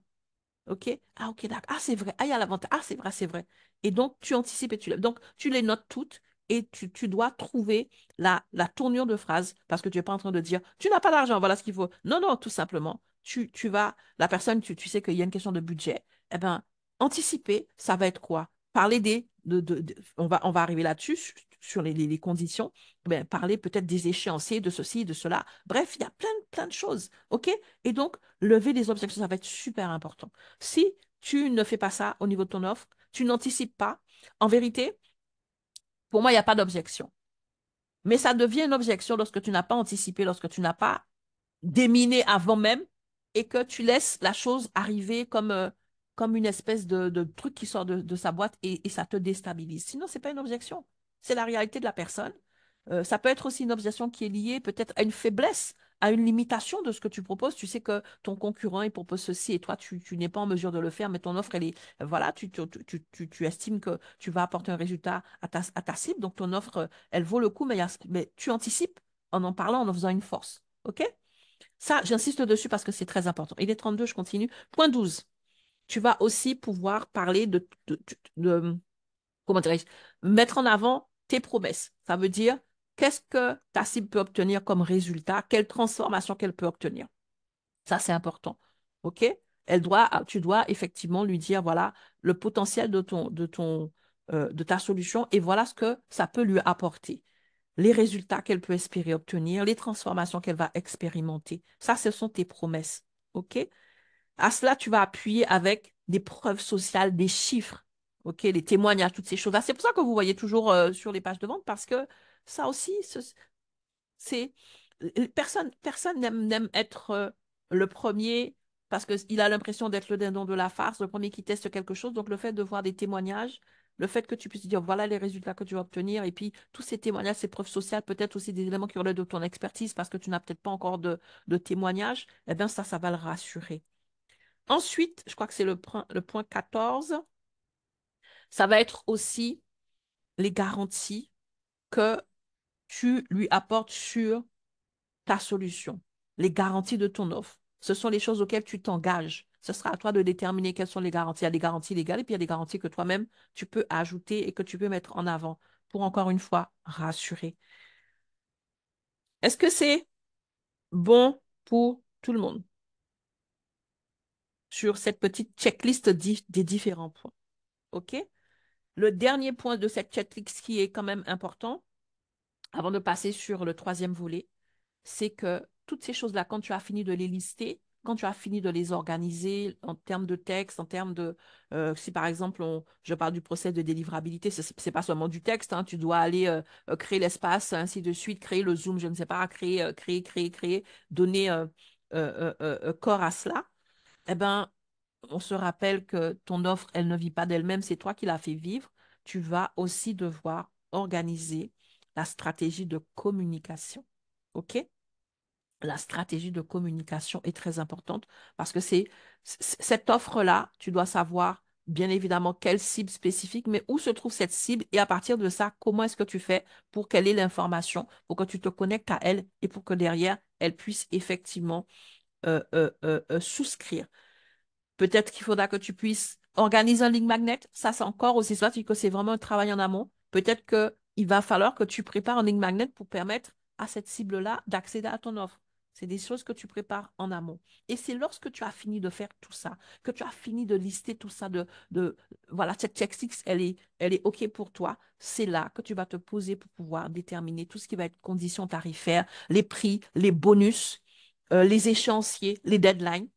[SPEAKER 1] OK? Ah, OK, d'accord. Ah, c'est vrai. Ah, il y a l'avantage. Ah, c'est vrai, c'est vrai. Et donc, tu anticipes et tu lèves. Donc, tu les notes toutes et tu dois trouver la tournure de phrase parce que tu n'es pas en train de dire, tu n'as pas d'argent, voilà ce qu'il faut. Non, non, tout simplement. Tu vas, la personne, tu sais qu'il y a une question de budget. Eh bien, anticiper, ça va être quoi? Parler on va arriver là-dessus, sur les conditions. Ben, parler peut-être des échéanciers, de ceci, de cela. Bref, il y a plein de choses. OK? Et donc, lever les objections, ça va être super important. Si tu ne fais pas ça au niveau de ton offre, tu n'anticipes pas, en vérité, pour moi, il n'y a pas d'objection. Mais ça devient une objection lorsque tu n'as pas anticipé, lorsque tu n'as pas déminé avant même et que tu laisses la chose arriver comme une espèce de truc qui sort de sa boîte et ça te déstabilise. Sinon, ce n'est pas une objection. C'est la réalité de la personne. Ça peut être aussi une objection qui est liée peut-être à une faiblesse, à une limitation de ce que tu proposes. Tu sais que ton concurrent, il propose ceci et toi, tu n'es pas en mesure de le faire, mais ton offre, elle est, voilà, tu estimes que tu vas apporter un résultat à ta cible. Donc, ton offre, elle vaut le coup, mais tu anticipes en parlant, en en faisant une force. OK? Ça, j'insiste dessus parce que c'est très important. Il est 32, je continue. Point 12. Tu vas aussi pouvoir parler comment dirais-je, mettre en avant tes promesses. Ça veut dire qu'est-ce que ta cible peut obtenir comme résultat, quelle transformation qu'elle peut obtenir. Ça, c'est important. OK? Tu dois effectivement lui dire, voilà, le potentiel de ta solution et voilà ce que ça peut lui apporter. Les résultats qu'elle peut espérer obtenir, les transformations qu'elle va expérimenter. Ça, ce sont tes promesses. OK? À cela, tu vas appuyer avec des preuves sociales, des chiffres, ok, les témoignages, toutes ces choses-là. C'est pour ça que vous voyez toujours sur les pages de vente, parce que ça aussi, c'est personne n'aime être le premier parce qu'il a l'impression d'être le dindon de la farce, le premier qui teste quelque chose. Donc, le fait de voir des témoignages, le fait que tu puisses dire voilà les résultats que tu vas obtenir, et puis tous ces témoignages, ces preuves sociales, peut-être aussi des éléments qui relèvent de ton expertise parce que tu n'as peut-être pas encore de témoignages, eh bien, ça va le rassurer. Ensuite, je crois que c'est le point 14, ça va être aussi les garanties que tu lui apportes sur ta solution, les garanties de ton offre. Ce sont les choses auxquelles tu t'engages. Ce sera à toi de déterminer quelles sont les garanties. Il y a des garanties légales et puis il y a des garanties que toi-même, tu peux ajouter et que tu peux mettre en avant pour, encore une fois, rassurer. Est-ce que c'est bon pour tout le monde sur cette petite checklist des différents points? OK? Le dernier point de cette checklist qui est quand même important, avant de passer sur le troisième volet, c'est que toutes ces choses-là, quand tu as fini de les lister, quand tu as fini de les organiser en termes de texte, en termes de, si par exemple, je parle du process de délivrabilité, ce n'est pas seulement du texte, hein, tu dois aller créer l'espace, ainsi de suite, créer le Zoom, je ne sais pas, créer, donner corps à cela. Eh ben, on se rappelle que ton offre, elle ne vit pas d'elle-même, c'est toi qui l'as fait vivre. Tu vas aussi devoir organiser la stratégie de communication. OK? La stratégie de communication est très importante parce que cette offre-là, tu dois savoir bien évidemment quelle cible spécifique, mais où se trouve cette cible et à partir de ça, comment est-ce que tu fais pour qu'elle ait l'information, pour que tu te connectes à elle et pour que derrière, elle puisse effectivement souscrire. Peut-être qu'il faudra que tu puisses organiser un link magnet. Ça, c'est encore aussi ça, que c'est vraiment un travail en amont. Peut-être qu'il va falloir que tu prépares un link magnet pour permettre à cette cible-là d'accéder à ton offre. C'est des choses que tu prépares en amont. Et c'est lorsque tu as fini de faire tout ça, que tu as fini de lister tout ça, voilà, cette checklist, elle est OK pour toi. C'est là que tu vas te poser pour pouvoir déterminer tout ce qui va être conditions tarifaires, les prix, les bonus, les échéanciers, les deadlines.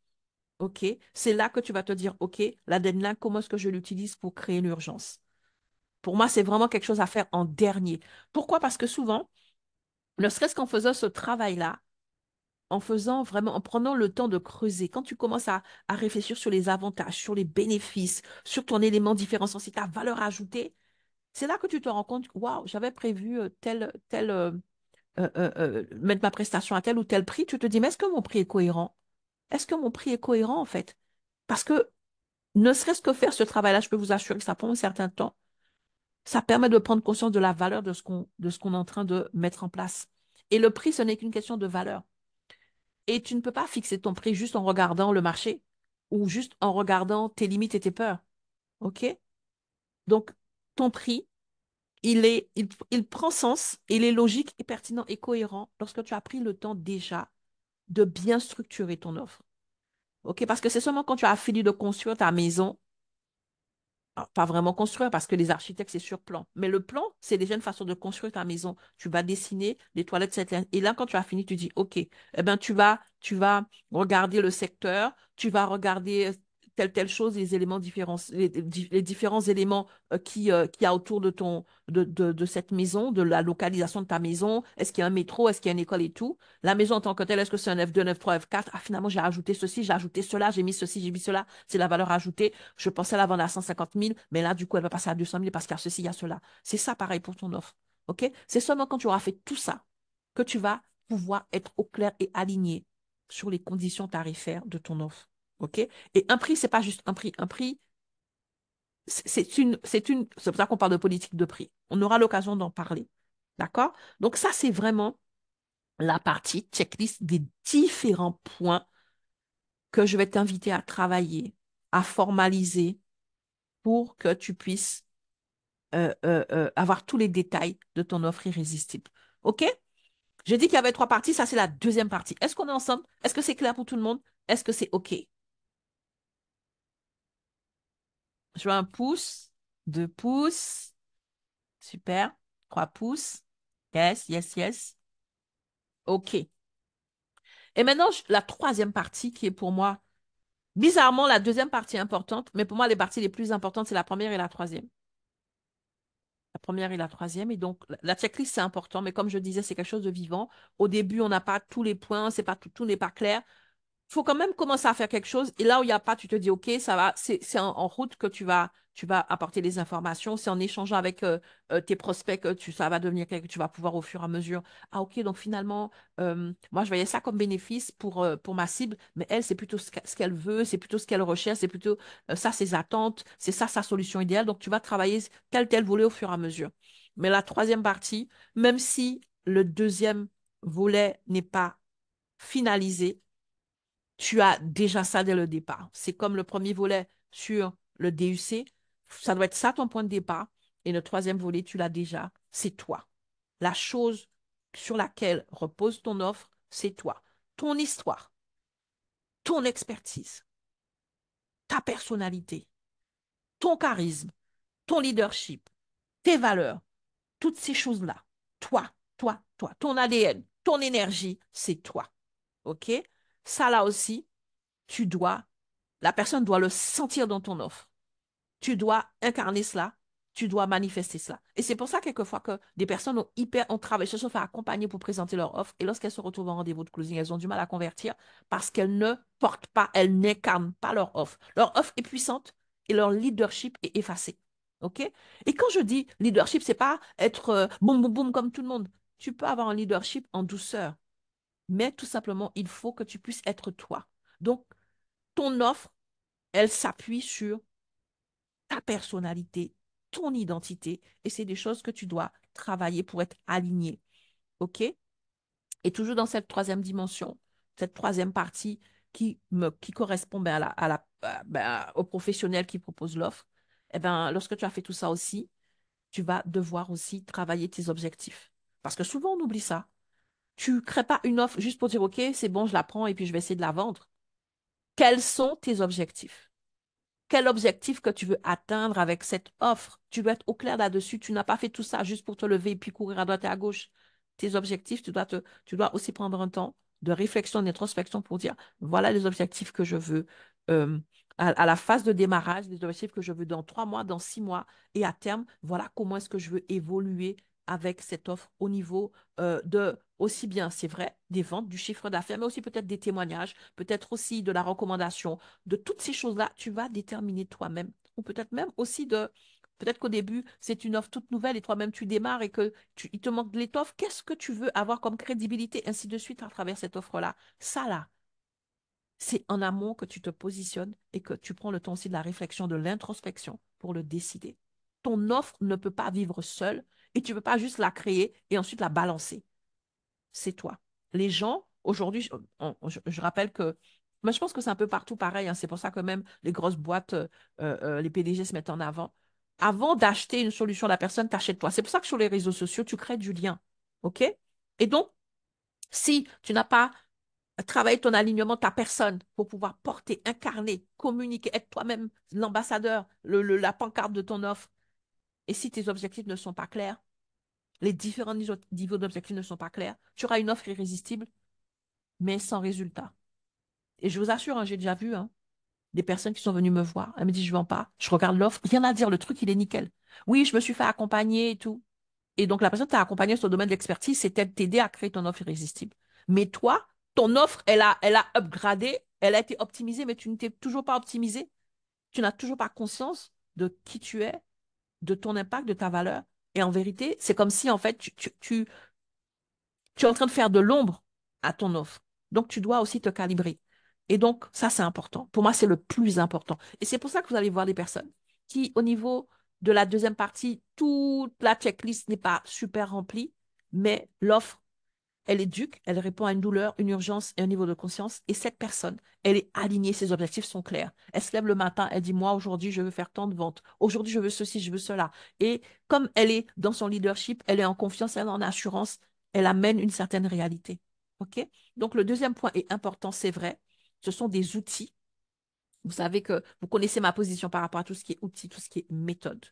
[SPEAKER 1] OK? C'est là que tu vas te dire, OK, la deadline, comment est-ce que je l'utilise pour créer l'urgence? Pour moi, c'est vraiment quelque chose à faire en dernier. Pourquoi? Parce que souvent, ne serait-ce qu'en faisant ce travail-là, en faisant vraiment, en prenant le temps de creuser, quand tu commences à réfléchir sur les avantages, sur les bénéfices, sur ton élément différenciant, c'est ta valeur ajoutée, c'est là que tu te rends compte, waouh, j'avais prévu mettre ma prestation à tel ou tel prix. Tu te dis, mais est-ce que mon prix est cohérent? Est-ce que mon prix est cohérent en fait? Parce que ne serait-ce que faire ce travail-là, je peux vous assurer que ça prend un certain temps. Ça permet de prendre conscience de la valeur de ce qu'on est en train de mettre en place. Et le prix, ce n'est qu'une question de valeur. Et tu ne peux pas fixer ton prix juste en regardant le marché ou juste en regardant tes limites et tes peurs. OK? Donc, ton prix, il prend sens, il est logique et pertinent et cohérent lorsque tu as pris le temps déjà de bien structurer ton offre. OK? Parce que c'est seulement quand tu as fini de construire ta maison, pas vraiment construire parce que les architectes, c'est sur plan. Mais le plan, c'est déjà une façon de construire ta maison. Tu vas dessiner les toilettes, etc. Et là, quand tu as fini, tu dis, OK, eh ben, tu vas regarder le secteur, tu vas regarder telle chose, les éléments différents, les différents éléments qu'il y a autour de de cette maison, de la localisation de ta maison. Est-ce qu'il y a un métro? Est-ce qu'il y a une école et tout? La maison en tant que telle, est-ce que c'est un F2, un F3, F4? Ah, finalement, j'ai ajouté ceci, j'ai ajouté cela, j'ai mis ceci, j'ai mis cela. C'est la valeur ajoutée. Je pensais la vendre à 150 000, mais là, du coup, elle va passer à 200 000 parce qu'il y a ceci, il y a cela. C'est ça pareil pour ton offre. OK? C'est seulement quand tu auras fait tout ça que tu vas pouvoir être au clair et aligné sur les conditions tarifaires de ton offre. OK? Et un prix, c'est pas juste un prix. Un prix, c'est pour ça qu'on parle de politique de prix. On aura l'occasion d'en parler. D'accord? Donc, ça, c'est vraiment la partie checklist des différents points que je vais t'inviter à travailler, à formaliser pour que tu puisses avoir tous les détails de ton offre irrésistible. OK? J'ai dit qu'il y avait trois parties, ça c'est la deuxième partie. Est-ce qu'on est ensemble? Est-ce que c'est clair pour tout le monde? Est-ce que c'est OK? Je veux un pouce, deux pouces, super, trois pouces. Yes, yes, yes. OK. Et maintenant, la troisième partie qui est pour moi, bizarrement, la deuxième partie est importante, mais pour moi, les parties les plus importantes, c'est la première et la troisième. La première et la troisième. Et donc, la checklist, c'est important, mais comme je disais, c'est quelque chose de vivant. Au début, on n'a pas tous les points, c'est pas tout n'est pas clair. Faut quand même commencer à faire quelque chose. Et là où il n'y a pas, tu te dis, OK, ça va, c'est en route que tu vas apporter les informations. C'est en échangeant avec tes prospects que ça va devenir quelque que tu vas pouvoir au fur et à mesure. Ah, OK, donc finalement, moi, je voyais ça comme bénéfice pour ma cible, mais elle, c'est plutôt ce qu'elle veut, c'est plutôt ce qu'elle recherche, c'est plutôt ça, ses attentes, c'est ça, sa solution idéale. Donc, tu vas travailler tel volet au fur et à mesure. Mais la troisième partie, même si le deuxième volet n'est pas finalisé, tu as déjà ça dès le départ. C'est comme le premier volet sur le DUC. Ça doit être ça ton point de départ. Et le troisième volet, tu l'as déjà. C'est toi. La chose sur laquelle repose ton offre, c'est toi. Ton histoire, ton expertise, ta personnalité, ton charisme, ton leadership, tes valeurs, toutes ces choses-là. Toi, toi. Ton ADN, ton énergie, c'est toi. OK? Ça, là aussi, tu dois la personne doit le sentir dans ton offre. Tu dois incarner cela, tu dois manifester cela. Et c'est pour ça, quelquefois, que des personnes ont travaillé, se sont fait accompagner pour présenter leur offre. Et lorsqu'elles se retrouvent en rendez-vous de closing, elles ont du mal à convertir parce qu'elles ne portent pas, elles n'incarnent pas leur offre. Leur offre est puissante et leur leadership est effacé. OK? Et quand je dis leadership, c'est pas être boum, boum, boum comme tout le monde. Tu peux avoir un leadership en douceur, mais tout simplement, il faut que tu puisses être toi. Donc, ton offre, elle s'appuie sur ta personnalité, ton identité, et c'est des choses que tu dois travailler pour être aligné. OK? Et toujours dans cette troisième dimension, cette troisième partie qui correspond ben, au professionnel qui propose l'offre, eh ben, lorsque tu as fait tout ça aussi, tu vas devoir aussi travailler tes objectifs. Parce que souvent, on oublie ça. Tu ne crées pas une offre juste pour dire, OK, c'est bon, je la prends et puis je vais essayer de la vendre. Quels sont tes objectifs? Quel objectif que tu veux atteindre avec cette offre? Tu dois être au clair là-dessus. Tu n'as pas fait tout ça juste pour te lever et puis courir à droite et à gauche. Tes objectifs, tu dois aussi prendre un temps de réflexion, d'introspection pour dire, voilà les objectifs que je veux euh, à la phase de démarrage, les objectifs que je veux dans 3 mois, dans 6 mois, et à terme, voilà comment est-ce que je veux évoluer avec cette offre au niveau de aussi bien, c'est vrai, des ventes, du chiffre d'affaires, mais aussi peut-être des témoignages, peut-être aussi de la recommandation de toutes ces choses-là, tu vas déterminer toi-même. Ou peut-être même aussi peut-être qu'au début, c'est une offre toute nouvelle et toi-même tu démarres et que il te manque de l'étoffe. Qu'est-ce que tu veux avoir comme crédibilité, ainsi de suite, à travers cette offre-là? Ça, là, c'est en amont que tu te positionnes et que tu prends le temps aussi de la réflexion, de l'introspection pour le décider. Ton offre ne peut pas vivre seule et tu ne peux pas juste la créer et ensuite la balancer. C'est toi. Les gens, aujourd'hui, je rappelle que, mais je pense que c'est un peu partout pareil, hein. C'est pour ça que même les grosses boîtes, les PDG se mettent en avant. Avant d'acheter une solution à la personne, t'achètes toi. C'est pour ça que sur les réseaux sociaux, tu crées du lien. OK? Et donc, si tu n'as pas travaillé ton alignement, ta personne, pour pouvoir porter, incarner, communiquer, être toi-même l'ambassadeur, la pancarte de ton offre, et si tes objectifs ne sont pas clairs, les différents niveaux d'objectifs ne sont pas clairs, tu auras une offre irrésistible mais sans résultat. Et je vous assure, hein, j'ai déjà vu hein, des personnes qui sont venues me voir. Elles me disent, je ne vends pas. Je regarde l'offre. Rien à dire, le truc, il est nickel. Oui, je me suis fait accompagner et tout. Et donc, la personne qui t'a accompagné sur le domaine de l'expertise, c'est t'aider à créer ton offre irrésistible. Mais toi, ton offre, elle a upgradé, elle a été optimisée, mais tu n'étais toujours pas optimisé. Tu n'as toujours pas conscience de qui tu es, de ton impact, de ta valeur. Et en vérité, c'est comme si, en fait, tu es en train de faire de l'ombre à ton offre. Donc, tu dois aussi te calibrer. Et donc, ça, c'est important. Pour moi, c'est le plus important. Et c'est pour ça que vous allez voir des personnes qui, au niveau de la deuxième partie, toute la checklist n'est pas super remplie, mais l'offre, elle éduque, elle répond à une douleur, une urgence et un niveau de conscience. Et cette personne, elle est alignée, ses objectifs sont clairs. Elle se lève le matin, elle dit, moi, aujourd'hui, je veux faire tant de ventes. Aujourd'hui, je veux ceci, je veux cela. Et comme elle est dans son leadership, elle est en confiance, elle est en assurance, elle amène une certaine réalité. OK? Donc, le deuxième point est important, c'est vrai. Ce sont des outils. Vous savez que vous connaissez ma position par rapport à tout ce qui est outils, tout ce qui est méthode.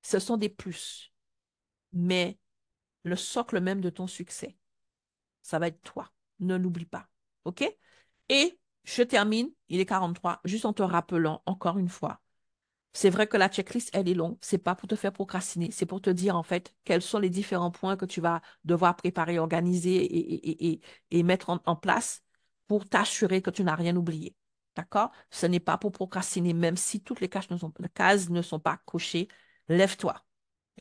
[SPEAKER 1] Ce sont des plus. Mais le socle même de ton succès, ça va être toi. Ne l'oublie pas. OK? Et je termine, il est 43, juste en te rappelant encore une fois. C'est vrai que la checklist, elle est longue. C'est pas pour te faire procrastiner. C'est pour te dire, en fait, quels sont les différents points que tu vas devoir préparer, organiser et mettre en place pour t'assurer que tu n'as rien oublié. D'accord? Ce n'est pas pour procrastiner, même si toutes les cases ne sont pas cochées. Lève-toi.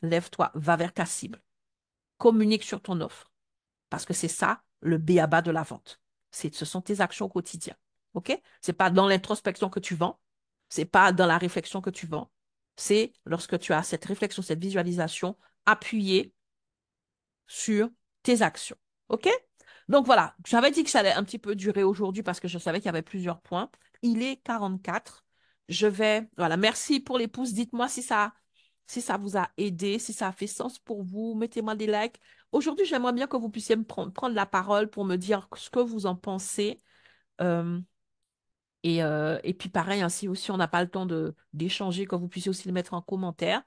[SPEAKER 1] Lève-toi. Va vers ta cible. Communique sur ton offre. Parce que c'est ça le b.a-ba de la vente. Ce sont tes actions au quotidien. OK? C'est pas dans l'introspection que tu vends, c'est pas dans la réflexion que tu vends. C'est lorsque tu as cette réflexion, cette visualisation appuyée sur tes actions. OK? Donc voilà, j'avais dit que ça allait un petit peu durer aujourd'hui parce que je savais qu'il y avait plusieurs points. Il est 44. Voilà, merci pour les pouces. Dites-moi si ça vous a aidé, si ça a fait sens pour vous. Mettez-moi des likes. Aujourd'hui, j'aimerais bien que vous puissiez prendre la parole pour me dire ce que vous en pensez. Euh, et puis pareil, hein, si aussi on n'a pas le temps d'échanger, que vous puissiez aussi le mettre en commentaire.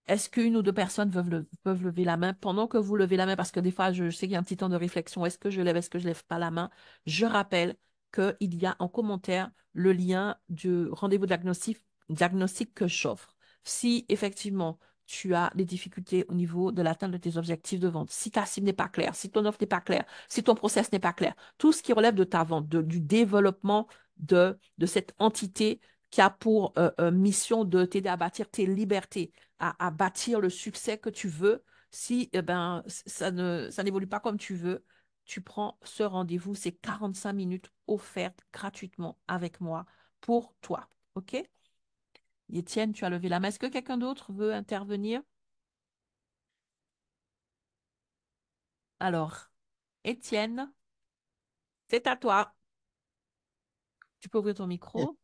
[SPEAKER 1] Est-ce qu'une ou deux personnes peuvent lever la main pendant que vous levez la main? Parce que des fois, je sais qu'il y a un petit temps de réflexion. Est-ce que je lève pas la main? Je rappelle qu'il y a en commentaire le lien du rendez-vous diagnostic que j'offre. Si effectivement tu as des difficultés au niveau de l'atteinte de tes objectifs de vente, si ta cible n'est pas claire, si ton offre n'est pas claire, si ton process n'est pas clair, tout ce qui relève de ta vente, du développement de cette entité qui a pour mission de t'aider à bâtir tes libertés, à bâtir le succès que tu veux. Si ben, ça n'évolue pas comme tu veux, tu prends ce rendez-vous, c'est 45 minutes offertes gratuitement avec moi pour toi. OK? Étienne, tu as levé la main. Est-ce que quelqu'un d'autre veut intervenir? Alors, Étienne, c'est à toi. Tu peux ouvrir ton micro.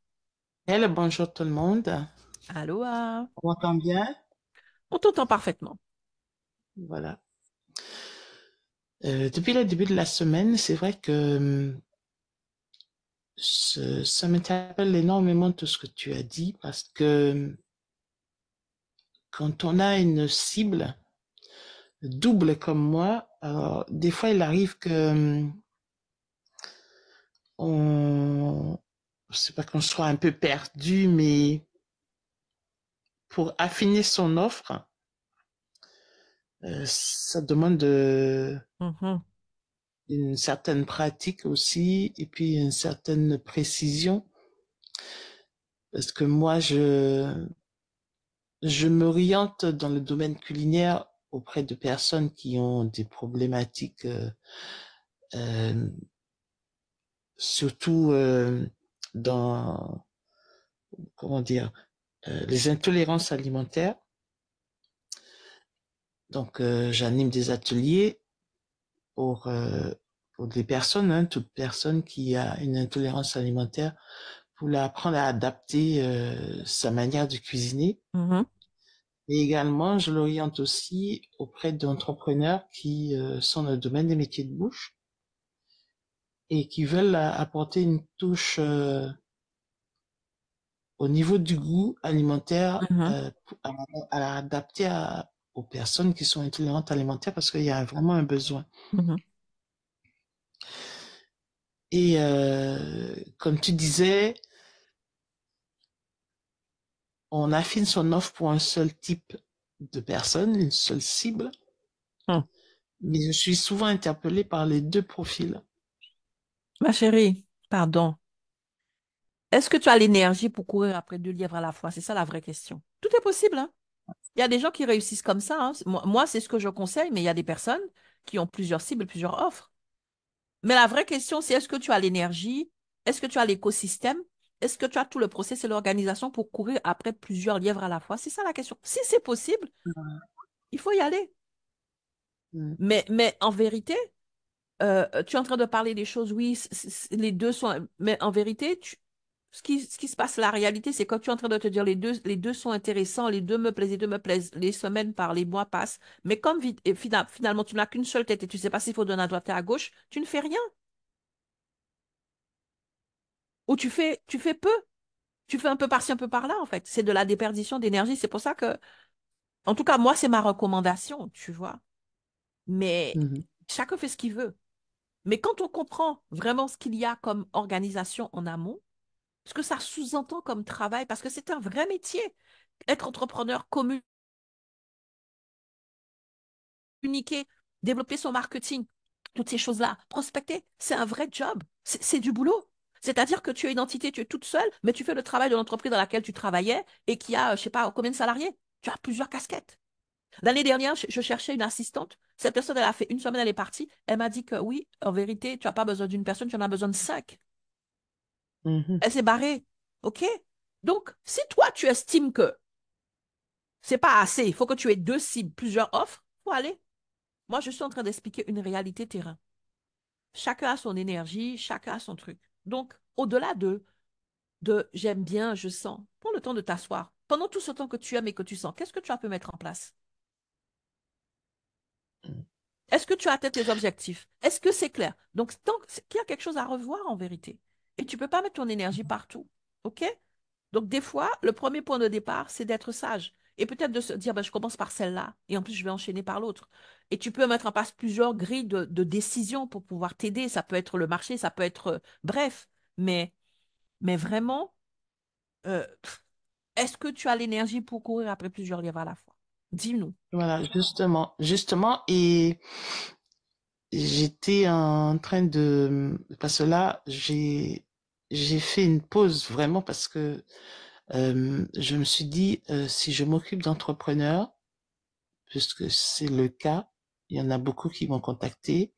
[SPEAKER 2] Hello, bonjour tout le monde.
[SPEAKER 1] Allô? Ah.
[SPEAKER 2] On m'entend bien?
[SPEAKER 1] On t'entend parfaitement.
[SPEAKER 2] Voilà. Depuis le début de la semaine, c'est vrai que ça m'interpelle énormément tout ce que tu as dit parce que quand on a une cible double comme moi, alors des fois il arrive que on, je sais pas qu'on soit un peu perdu, mais pour affiner son offre, ça demande
[SPEAKER 1] Mhm,
[SPEAKER 2] une certaine pratique aussi et puis une certaine précision parce que moi je m'oriente dans le domaine culinaire auprès de personnes qui ont des problématiques, euh, surtout dans, comment dire, les intolérances alimentaires. Donc, j'anime des ateliers pour, euh, pour des personnes, hein, toute personne qui a une intolérance alimentaire, pour l'apprendre à adapter sa manière de cuisiner.
[SPEAKER 1] mhm,
[SPEAKER 2] Et également, je l'oriente aussi auprès d'entrepreneurs qui sont dans le domaine des métiers de bouche et qui veulent apporter une touche au niveau du goût alimentaire
[SPEAKER 1] mhm,
[SPEAKER 2] à adapter aux personnes qui sont intolérantes alimentaires parce qu'il y a vraiment un besoin.
[SPEAKER 1] mhm.
[SPEAKER 2] Et comme tu disais, on affine son offre pour un seul type de personne, une seule cible,
[SPEAKER 1] Mhm.
[SPEAKER 2] mais je suis souvent interpellée par les deux profils.
[SPEAKER 1] Ma chérie, pardon. Est-ce que tu as l'énergie pour courir après deux lièvres à la fois? C'est ça la vraie question. Tout est possible, hein? Il y a des gens qui réussissent comme ça, hein. Moi, c'est ce que je conseille, mais il y a des personnes qui ont plusieurs cibles, plusieurs offres. Mais la vraie question, c'est est-ce que tu as l'énergie? Est-ce que tu as l'écosystème? Est-ce que tu as tout le process et l'organisation pour courir après plusieurs lièvres à la fois? C'est ça la question. Si c'est possible, il faut y aller.
[SPEAKER 2] Mm.
[SPEAKER 1] Mais en vérité, tu es en train de parler des choses, oui, les deux sont. Mais en vérité, ce qui se passe, la réalité, c'est que tu es en train de te dire les deux sont intéressants, les deux me plaisent. Les semaines par les mois passent. Mais comme finalement, tu n'as qu'une seule tête et tu ne sais pas s'il faut donner à droite et à gauche, tu ne fais rien. Ou tu fais peu. Tu fais un peu par-ci, un peu par-là, en fait. C'est de la déperdition d'énergie. C'est pour ça que, en tout cas, moi, c'est ma recommandation, tu vois. Mais
[SPEAKER 2] Mhm.
[SPEAKER 1] chacun fait ce qu'il veut. Mais quand on comprend vraiment ce qu'il y a comme organisation en amont, ce que ça sous-entend comme travail, parce que c'est un vrai métier. Être entrepreneur, communiquer, développer son marketing, toutes ces choses-là, prospecter, c'est un vrai job. C'est du boulot. C'est-à-dire que tu es une entité, tu es toute seule, mais tu fais le travail de l'entreprise dans laquelle tu travaillais et qui a, je sais pas, combien de salariés. Tu as plusieurs casquettes. L'année dernière, je cherchais une assistante. Cette personne, elle a fait une semaine, elle est partie. Elle m'a dit que oui, en vérité, tu n'as pas besoin d'une personne, tu en as besoin de cinq.
[SPEAKER 2] Mhm.
[SPEAKER 1] Elle s'est barrée. OK? Donc, si toi, tu estimes que c'est pas assez, il faut que tu aies deux cibles, plusieurs offres, faut aller. Moi, je suis en train d'expliquer une réalité terrain. Chacun a son énergie, chacun a son truc. Donc, au-delà de j'aime bien, je sens, prends le temps de t'asseoir. Pendant tout ce temps que tu aimes et que tu sens, qu'est-ce que tu as pu mettre en place? Est-ce que tu as atteint tes objectifs? Est-ce que c'est clair? Donc, tant qu'il y a quelque chose à revoir en vérité. Et tu ne peux pas mettre ton énergie partout. OK? Donc, des fois, le premier point de départ, c'est d'être sage. Et peut-être de se dire, ben, je commence par celle-là, et en plus, je vais enchaîner par l'autre. Et tu peux mettre en place plusieurs grilles de décision pour pouvoir t'aider. Ça peut être le marché, ça peut être, bref. Mais vraiment, est-ce que tu as l'énergie pour courir après plusieurs livres à la fois? Dis-nous.
[SPEAKER 2] Voilà, justement, et j'étais en train parce que là, j'ai fait une pause vraiment parce que je me suis dit, si je m'occupe d'entrepreneurs, puisque c'est le cas, il y en a beaucoup qui m'ont contacté,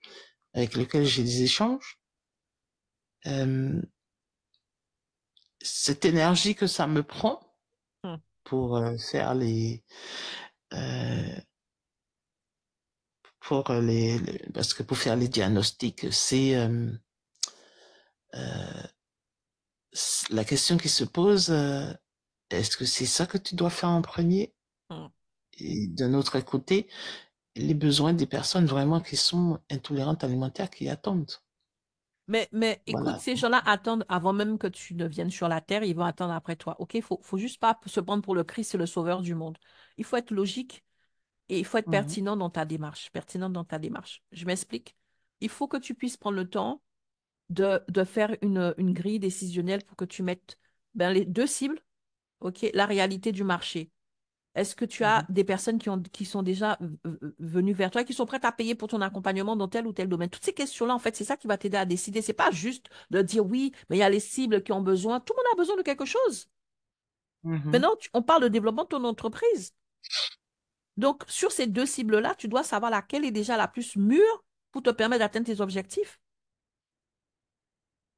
[SPEAKER 2] avec lesquels j'ai des échanges. Euh, cette énergie que ça me prend
[SPEAKER 1] Hmm,
[SPEAKER 2] pour faire euh, parce que pour faire les diagnostics, c'est euh, la question qui se pose, est-ce que c'est ça que tu dois faire en premier?
[SPEAKER 1] hmm,
[SPEAKER 2] Et d'un autre côté, les besoins des personnes vraiment qui sont intolérantes alimentaires, qui attendent.
[SPEAKER 1] Mais écoute,
[SPEAKER 2] Voilà.
[SPEAKER 1] ces gens-là attendent avant même que tu ne viennes sur la terre, ils vont attendre après toi. OK? Faut juste pas se prendre pour le Christ et le sauveur du monde. Il faut être logique et il faut être
[SPEAKER 2] Mhm,
[SPEAKER 1] pertinent dans ta démarche. Pertinent dans ta démarche. Je m'explique. Il faut que tu puisses prendre le temps de faire une grille décisionnelle pour que tu mettes ben, les deux cibles, OK? La réalité du marché. Est-ce que tu as
[SPEAKER 2] mhm,
[SPEAKER 1] des personnes qui sont déjà venues vers toi et qui sont prêtes à payer pour ton accompagnement dans tel ou tel domaine? Toutes ces questions-là, en fait, c'est ça qui va t'aider à décider. C'est pas juste de dire oui, mais il y a les cibles qui ont besoin. Tout le monde a besoin de quelque chose.
[SPEAKER 2] mhm.
[SPEAKER 1] Maintenant, on parle de développement de ton entreprise. Donc, sur ces deux cibles-là, tu dois savoir laquelle est déjà la plus mûre pour te permettre d'atteindre tes objectifs.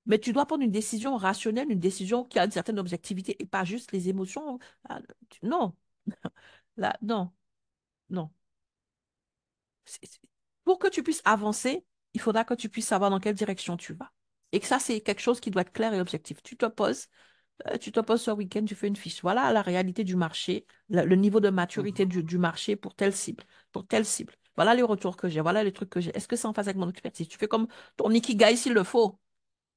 [SPEAKER 1] Mais tu dois prendre une décision rationnelle, une décision qui a une certaine objectivité et pas juste les émotions. Ah, non, là, non, non. Pour que tu puisses avancer, il faudra que tu puisses savoir dans quelle direction tu vas. Et que ça, c'est quelque chose qui doit être clair et objectif. Tu te poses ce week-end, tu fais une fiche. Voilà la réalité du marché, le niveau de maturité
[SPEAKER 2] Mhm.
[SPEAKER 1] du marché pour telle cible, pour telle cible. Voilà les retours que j'ai, voilà les trucs que j'ai. Est-ce que c'est en phase avec mon expertise? Tu fais comme ton ikigai s'il le faut.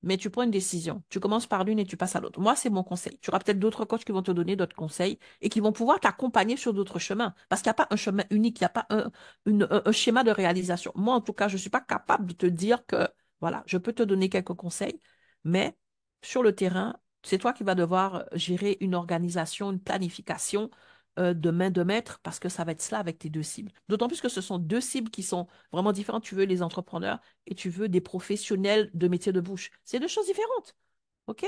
[SPEAKER 1] Mais tu prends une décision. Tu commences par l'une et tu passes à l'autre. Moi, c'est mon conseil. Tu auras peut-être d'autres coachs qui vont te donner d'autres conseils et qui vont pouvoir t'accompagner sur d'autres chemins. Parce qu'il n'y a pas un chemin unique, il n'y a pas un schéma de réalisation. Moi, en tout cas, je ne suis pas capable de te dire que, voilà, je peux te donner quelques conseils, mais sur le terrain, c'est toi qui vas devoir gérer une organisation, une planification de main de maître parce que ça va être cela avec tes deux cibles. D'autant plus que ce sont deux cibles qui sont vraiment différentes. Tu veux les entrepreneurs et tu veux des professionnels de métier de bouche. C'est deux choses différentes. OK?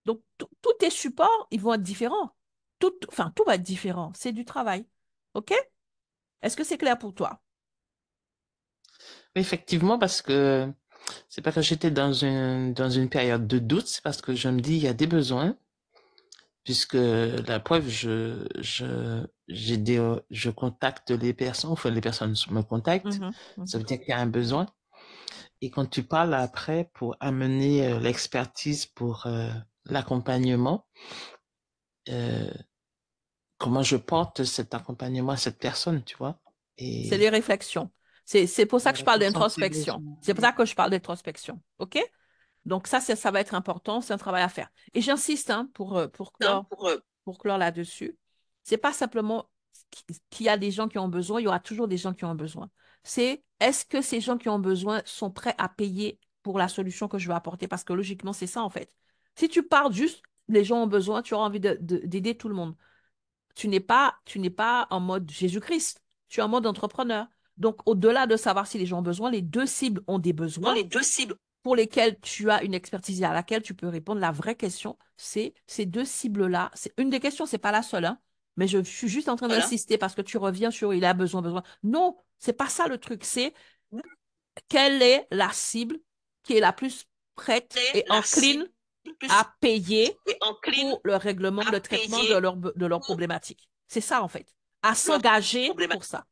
[SPEAKER 1] Donc, tous tes supports, ils vont être différents. Enfin, tout va être différent. C'est du travail. OK? Est-ce que c'est clair pour toi?
[SPEAKER 2] Effectivement, parce que c'est pas que j'étais dans une période de doute, c'est parce que je me dis, il y a des besoins, puisque la preuve, je contacte les personnes, enfin, les personnes me contactent,
[SPEAKER 1] Mhm,
[SPEAKER 2] ça veut
[SPEAKER 1] mhm.
[SPEAKER 2] dire qu'il y a un besoin. Et quand tu parles après pour amener l'expertise pour l'accompagnement, euh, comment je porte cet accompagnement à cette personne, tu vois?
[SPEAKER 1] C'est les
[SPEAKER 2] Et
[SPEAKER 1] réflexions. C'est pour ça que je
[SPEAKER 2] voilà,
[SPEAKER 1] parle
[SPEAKER 2] pour sentir
[SPEAKER 1] d'introspection.
[SPEAKER 2] besoin.
[SPEAKER 1] C'est pour ça que je parle d'introspection. OK? Donc, ça va être important. C'est un travail à faire. Et j'insiste hein,
[SPEAKER 2] Hein, pour,
[SPEAKER 1] pour clore là-dessus, c'est pas simplement qu'il y a des gens qui ont besoin, il y aura toujours des gens qui ont besoin. C'est est-ce que ces gens qui ont besoin sont prêts à payer pour la solution que je vais apporter? Parce que logiquement, c'est ça en fait. Si tu pars juste, les gens ont besoin, tu auras envie d'aider tout le monde. Tu n'es pas en mode Jésus-Christ, tu es en mode entrepreneur. Donc, au-delà de savoir si les gens ont besoin, les deux cibles ont des
[SPEAKER 2] dans
[SPEAKER 1] besoins
[SPEAKER 2] les deux cibles.
[SPEAKER 1] pour lesquels tu as une expertise et à laquelle tu peux répondre. La vraie question, c'est ces deux cibles-là. C'est une des questions, c'est pas la seule, hein, mais je suis juste en train
[SPEAKER 2] Voilà.
[SPEAKER 1] d'insister parce que tu reviens sur il a besoin, besoin. Non, c'est pas ça le truc. C'est quelle est la cible qui est la plus prête et
[SPEAKER 2] La
[SPEAKER 1] encline
[SPEAKER 2] cible plus
[SPEAKER 1] à payer
[SPEAKER 2] est encline
[SPEAKER 1] pour le règlement,
[SPEAKER 2] à
[SPEAKER 1] le traitement
[SPEAKER 2] payer
[SPEAKER 1] de leurs
[SPEAKER 2] pour
[SPEAKER 1] problématiques. C'est ça, en fait. À
[SPEAKER 2] leurs
[SPEAKER 1] s'engager pour
[SPEAKER 2] problématiques.
[SPEAKER 1] ça.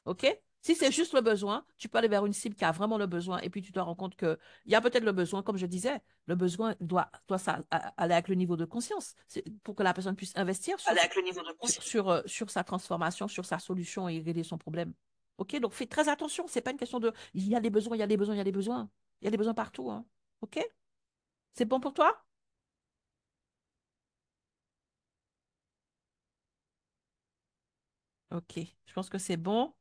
[SPEAKER 1] OK? Si c'est juste le besoin, tu peux aller vers une cible qui a vraiment le besoin et puis tu te rends compte qu'il y a peut-être le besoin, comme je disais, le besoin doit aller avec le niveau de conscience pour que la personne puisse investir
[SPEAKER 2] Aller avec le niveau de conscience.
[SPEAKER 1] sur sa transformation, sur sa solution et régler son problème. OK? Donc fais très attention. C'est pas une question de il y a des besoins, il y a des besoins, il y a des besoins. Il y a des besoins partout. Hein. OK? C'est bon pour toi? OK. Je pense que c'est bon.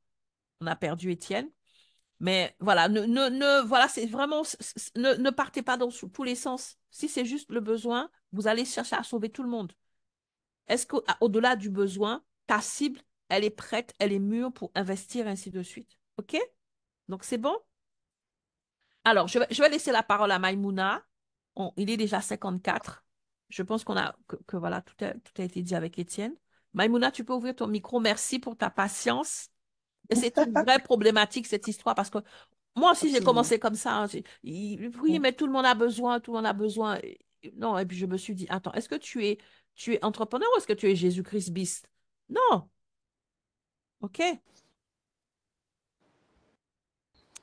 [SPEAKER 1] On a perdu Étienne. Mais voilà, voilà, c'est vraiment, ne partez pas dans tous les sens. Si c'est juste le besoin, vous allez chercher à sauver tout le monde. Est-ce qu'au-delà du besoin, ta cible, elle est prête, elle est mûre pour investir, ainsi de suite. OK? Donc, c'est bon? Alors, je vais laisser la parole à Maïmouna. Il est déjà 54. Je pense que voilà, tout a été dit avec Étienne. Maïmouna, tu peux ouvrir ton micro. Merci pour ta patience. Et c'est une vraie problématique, cette histoire, parce que moi aussi, j'ai
[SPEAKER 2] Absolument.
[SPEAKER 1] commencé comme ça. Hein. Oui,
[SPEAKER 2] Mm.
[SPEAKER 1] mais tout le monde a besoin, tout le monde a besoin. Non, et puis je me suis dit, attends, est-ce que tu es entrepreneur ou est-ce que tu es Jésus-Christ bis? Non, OK,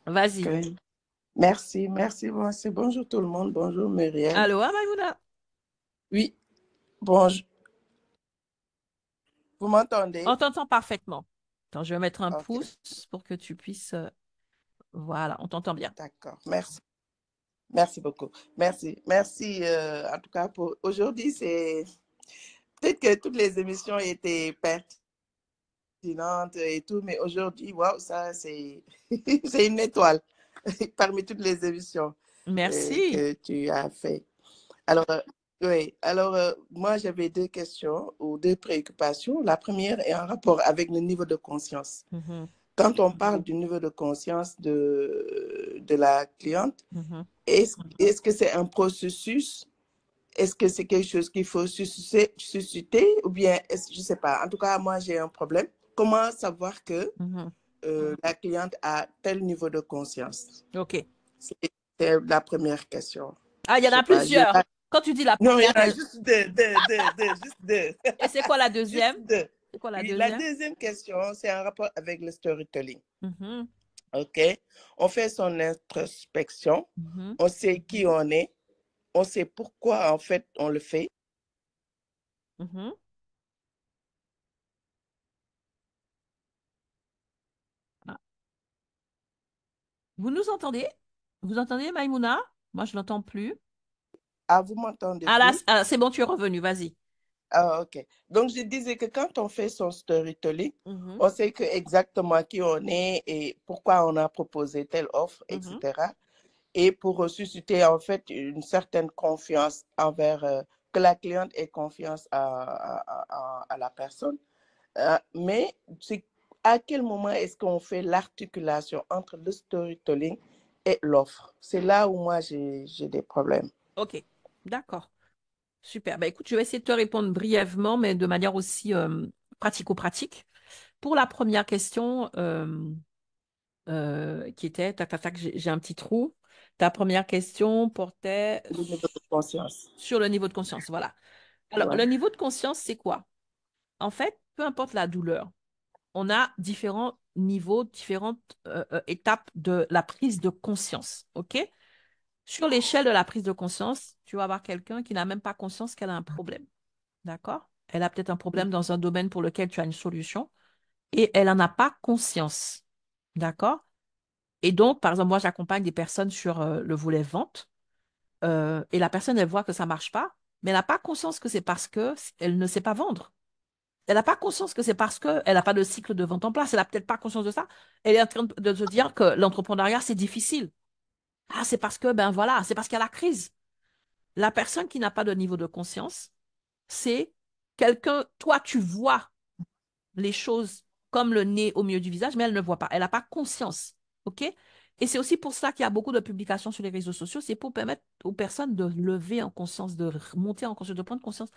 [SPEAKER 1] vas-y.
[SPEAKER 3] Ok. Merci, merci. Bonjour tout le monde. Bonjour Muriel.
[SPEAKER 1] Allô, hein, Maïmouna?
[SPEAKER 3] Oui, bonjour. Vous m'entendez?
[SPEAKER 1] On t'entend parfaitement. Attends, je vais mettre un
[SPEAKER 3] OK.
[SPEAKER 1] pouce pour que tu puisses... voilà, on t'entend bien.
[SPEAKER 3] D'accord. Merci. Merci beaucoup. Merci. Merci en tout cas pour aujourd'hui. C'est peut-être que toutes les émissions étaient pertinentes et tout, mais aujourd'hui, waouh, ça c'est c'est une étoile parmi toutes les émissions
[SPEAKER 1] Merci.
[SPEAKER 3] que tu as fait. Alors, oui, alors moi j'avais deux questions ou deux préoccupations. La première est en rapport avec le niveau de conscience. Quand on parle du niveau de conscience de la cliente, est-ce que c'est un processus? Est-ce que c'est quelque chose qu'il faut susciter ou bien, je ne sais pas. En tout cas, moi, j'ai un problème. Comment savoir que la cliente a tel niveau de conscience?
[SPEAKER 1] OK.
[SPEAKER 3] C'est la première question.
[SPEAKER 1] Ah, il y en
[SPEAKER 3] Je
[SPEAKER 1] a
[SPEAKER 3] sais pas,
[SPEAKER 1] plusieurs. Quand tu dis la
[SPEAKER 3] non, il y
[SPEAKER 1] première...
[SPEAKER 3] en a juste juste deux.
[SPEAKER 1] Et c'est quoi la deuxième?
[SPEAKER 3] Juste deux.
[SPEAKER 1] C'est quoi la
[SPEAKER 3] Oui, la
[SPEAKER 1] deuxième?
[SPEAKER 3] deuxième question, c'est en rapport avec le storytelling. OK? On fait son introspection. On sait qui on est. On sait pourquoi, en fait, on le fait.
[SPEAKER 1] Ah. Vous nous entendez? Vous entendez, Maïmouna? Moi, je n'entends plus.
[SPEAKER 3] Ah, vous m'entendez
[SPEAKER 1] Ah là,
[SPEAKER 3] plus?
[SPEAKER 1] c'est bon, tu es revenu, vas-y.
[SPEAKER 3] Ah, OK. Donc, je disais que quand on fait son storytelling, on sait que exactement qui on est et pourquoi on a proposé telle offre, etc. Et pour susciter, en fait, une certaine confiance envers, que la cliente ait confiance à la personne. Mais à quel moment est-ce qu'on fait l'articulation entre le storytelling et l'offre? C'est là où moi, j'ai des problèmes.
[SPEAKER 1] OK, d'accord. Super. Bah, écoute, je vais essayer de te répondre brièvement, mais de manière aussi pratico-pratique. Pour la première question, qui était, tac, tac, tac, j'ai un petit trou. Ta première question portait
[SPEAKER 3] Le niveau de conscience.
[SPEAKER 1] sur le niveau de conscience. Voilà. Alors,
[SPEAKER 3] Ouais.
[SPEAKER 1] le niveau de conscience, c'est quoi? En fait, peu importe la douleur, on a différents niveaux, différentes étapes de la prise de conscience. OK? Sur l'échelle de la prise de conscience, tu vas avoir quelqu'un qui n'a même pas conscience qu'elle a un problème. D'accord? Elle a peut-être un problème dans un domaine pour lequel tu as une solution et elle n'en a pas conscience. D'accord? Et donc, par exemple, moi, j'accompagne des personnes sur le volet vente et la personne, elle voit que ça ne marche pas, mais elle n'a pas conscience que c'est parce qu'elle ne sait pas vendre. Elle n'a pas conscience que c'est parce qu'elle n'a pas de cycle de vente en place. Elle n'a peut-être pas conscience de ça. Elle est en train de se dire que l'entrepreneuriat, c'est difficile. Ah, c'est parce que, ben voilà, c'est parce qu'il y a la crise. La personne qui n'a pas de niveau de conscience, c'est quelqu'un, toi, tu vois les choses comme le nez au milieu du visage, mais elle ne voit pas. Elle n'a pas conscience. OK? Et c'est aussi pour ça qu'il y a beaucoup de publications sur les réseaux sociaux. C'est pour permettre aux personnes de lever en conscience, de monter en conscience, de prendre conscience.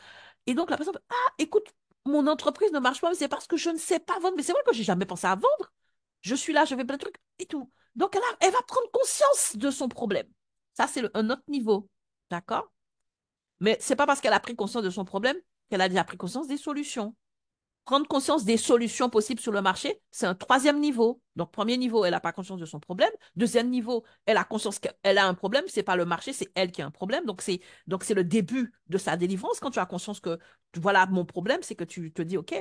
[SPEAKER 1] Et donc, la personne, ah, écoute, mon entreprise ne marche pas, mais c'est parce que je ne sais pas vendre. Mais c'est vrai que j'ai jamais pensé à vendre. Je suis là, je fais plein de trucs et tout. Donc, elle va prendre conscience de son problème. Ça, c'est un autre niveau. D'accord? Mais c'est pas parce qu'elle a pris conscience de son problème qu'elle a déjà pris conscience des solutions. Prendre conscience des solutions possibles sur le marché, c'est un troisième niveau. Donc, premier niveau, elle n'a pas conscience de son problème. Deuxième niveau, elle a conscience qu'elle a un problème. C'est pas le marché, c'est elle qui a un problème. Donc c'est le début de sa délivrance. Quand tu as conscience que, voilà, mon problème, c'est que tu te dis, OK,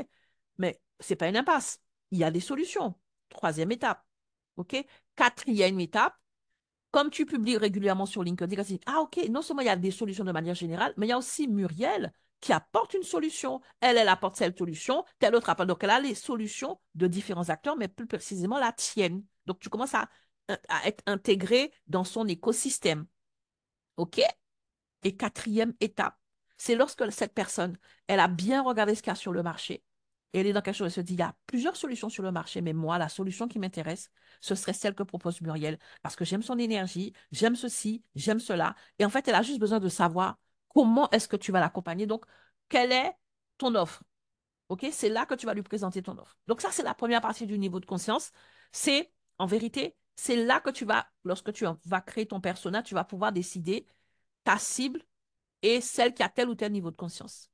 [SPEAKER 1] mais c'est pas une impasse. Il y a des solutions. Troisième étape. OK? Quatrième étape, comme tu publies régulièrement sur LinkedIn, tu dis, ah ok, non seulement il y a des solutions de manière générale, mais il y a aussi Muriel qui apporte une solution. Elle apporte cette solution, telle autre apporte. Donc, elle a les solutions de différents acteurs, mais plus précisément la tienne. Donc, tu commences à être intégré dans son écosystème. OK? Et quatrième étape, c'est lorsque cette personne, elle a bien regardé ce qu'il y a sur le marché. Et elle est dans quelque chose, elle se dit, il y a plusieurs solutions sur le marché, mais moi, la solution qui m'intéresse, ce serait celle que propose Muriel. Parce que j'aime son énergie, j'aime ceci, j'aime cela. Et en fait, elle a juste besoin de savoir comment est-ce que tu vas l'accompagner. Donc, quelle est ton offre? OK? C'est là que tu vas lui présenter ton offre. Donc, ça, c'est la première partie du niveau de conscience. C'est, en vérité, c'est là que tu vas, lorsque tu vas créer ton persona, tu vas pouvoir décider ta cible et celle qui a tel ou tel niveau de conscience.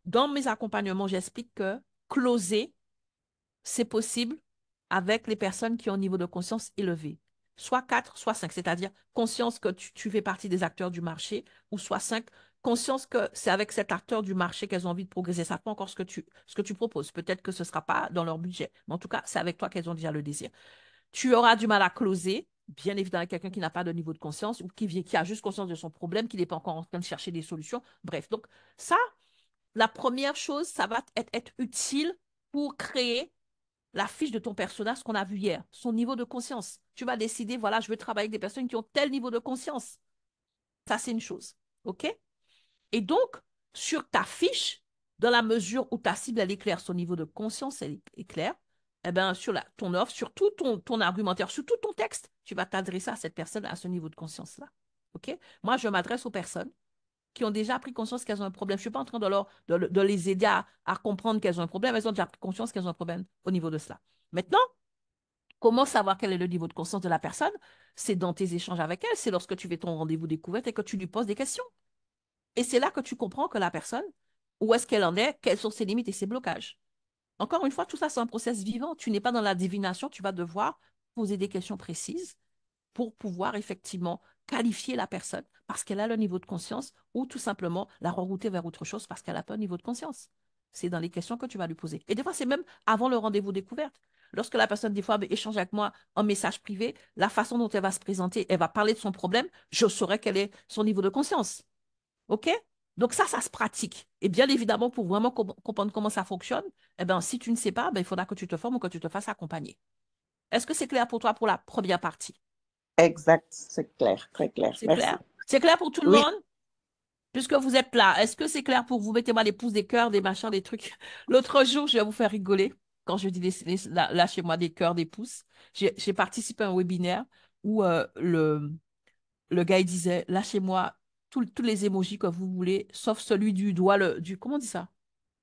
[SPEAKER 1] Dans mes accompagnements, j'explique que closer, c'est possible avec les personnes qui ont un niveau de conscience élevé. Soit 4, soit 5, c'est-à-dire conscience que tu fais partie des acteurs du marché, ou soit 5, conscience que c'est avec cet acteur du marché qu'elles ont envie de progresser. Ça pas encore ce que tu proposes. Peut-être que ce ne sera pas dans leur budget. Mais en tout cas, c'est avec toi qu'elles ont déjà le désir. Tu auras du mal à closer, bien évidemment, quelqu'un qui n'a pas de niveau de conscience ou qui a juste conscience de son problème, qui n'est pas encore en train de chercher des solutions. Bref, donc ça, la première chose, ça va être utile pour créer la fiche de ton personnage, ce qu'on a vu hier, son niveau de conscience. Tu vas décider, voilà, je veux travailler avec des personnes qui ont tel niveau de conscience. Ça, c'est une chose. OK? Et donc, sur ta fiche, dans la mesure où ta cible, elle est claire, son niveau de conscience, elle est claire, eh bien, sur ton offre, sur tout ton argumentaire, sur tout ton texte, tu vas t'adresser à cette personne à ce niveau de conscience-là. OK? Moi, je m'adresse aux personnes qui ont déjà pris conscience qu'elles ont un problème. Je ne suis pas en train de les aider à comprendre qu'elles ont un problème. Elles ont déjà pris conscience qu'elles ont un problème au niveau de cela. Maintenant, comment savoir quel est le niveau de conscience de la personne? C'est dans tes échanges avec elle. C'est lorsque tu fais ton rendez-vous découverte et que tu lui poses des questions. Et c'est là que tu comprends que la personne, où est-ce qu'elle en est, quelles sont ses limites et ses blocages. Encore une fois, tout ça, c'est un process vivant. Tu n'es pas dans la divination, tu vas devoir poser des questions précises pour pouvoir effectivement qualifier la personne parce qu'elle a le niveau de conscience ou tout simplement la rerouter vers autre chose parce qu'elle n'a pas un niveau de conscience. C'est dans les questions que tu vas lui poser. Et des fois, c'est même avant le rendez-vous découverte. Lorsque la personne, des fois, échange avec moi en message privé, la façon dont elle va se présenter, elle va parler de son problème, je saurai quel est son niveau de conscience. OK? Donc ça se pratique. Et bien évidemment, pour vraiment comprendre comment ça fonctionne, eh ben, si tu ne sais pas, ben, il faudra que tu te formes ou que tu te fasses accompagner. Est-ce que c'est clair pour toi pour la première partie?
[SPEAKER 3] Exact, c'est clair, très clair.
[SPEAKER 1] C'est
[SPEAKER 3] Merci.
[SPEAKER 1] clair? C'est clair pour tout le
[SPEAKER 3] Oui,
[SPEAKER 1] monde? Puisque vous êtes là, est-ce que c'est clair pour vous? Mettez-moi des pouces, des cœurs, des machins, des trucs. L'autre jour, je vais vous faire rigoler quand je dis lâchez-moi des cœurs, des pouces. J'ai participé à un webinaire où le gars il disait lâchez-moi tous les émojis que vous voulez, sauf celui du doigt, comment on dit ça?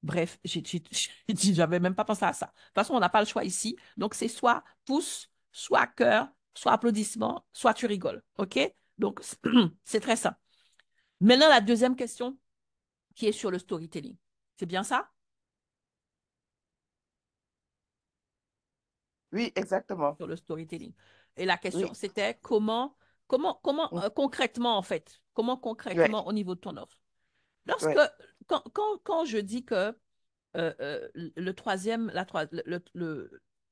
[SPEAKER 1] Bref, j'ai dit, j'avais même pas pensé à ça. De toute façon, on n'a pas le choix ici. Donc, c'est soit pouce, soit cœur, soit applaudissement, soit tu rigoles. OK? Donc, c'est très simple. Maintenant, la deuxième question qui est sur le storytelling. C'est bien ça?
[SPEAKER 3] oui, exactement.
[SPEAKER 1] Sur le storytelling. Et la question,
[SPEAKER 3] Oui,
[SPEAKER 1] c'était concrètement, en fait, comment
[SPEAKER 3] ouais,
[SPEAKER 1] concrètement au niveau de ton offre? Lorsque,
[SPEAKER 3] ouais.
[SPEAKER 1] quand je dis que le troisième, le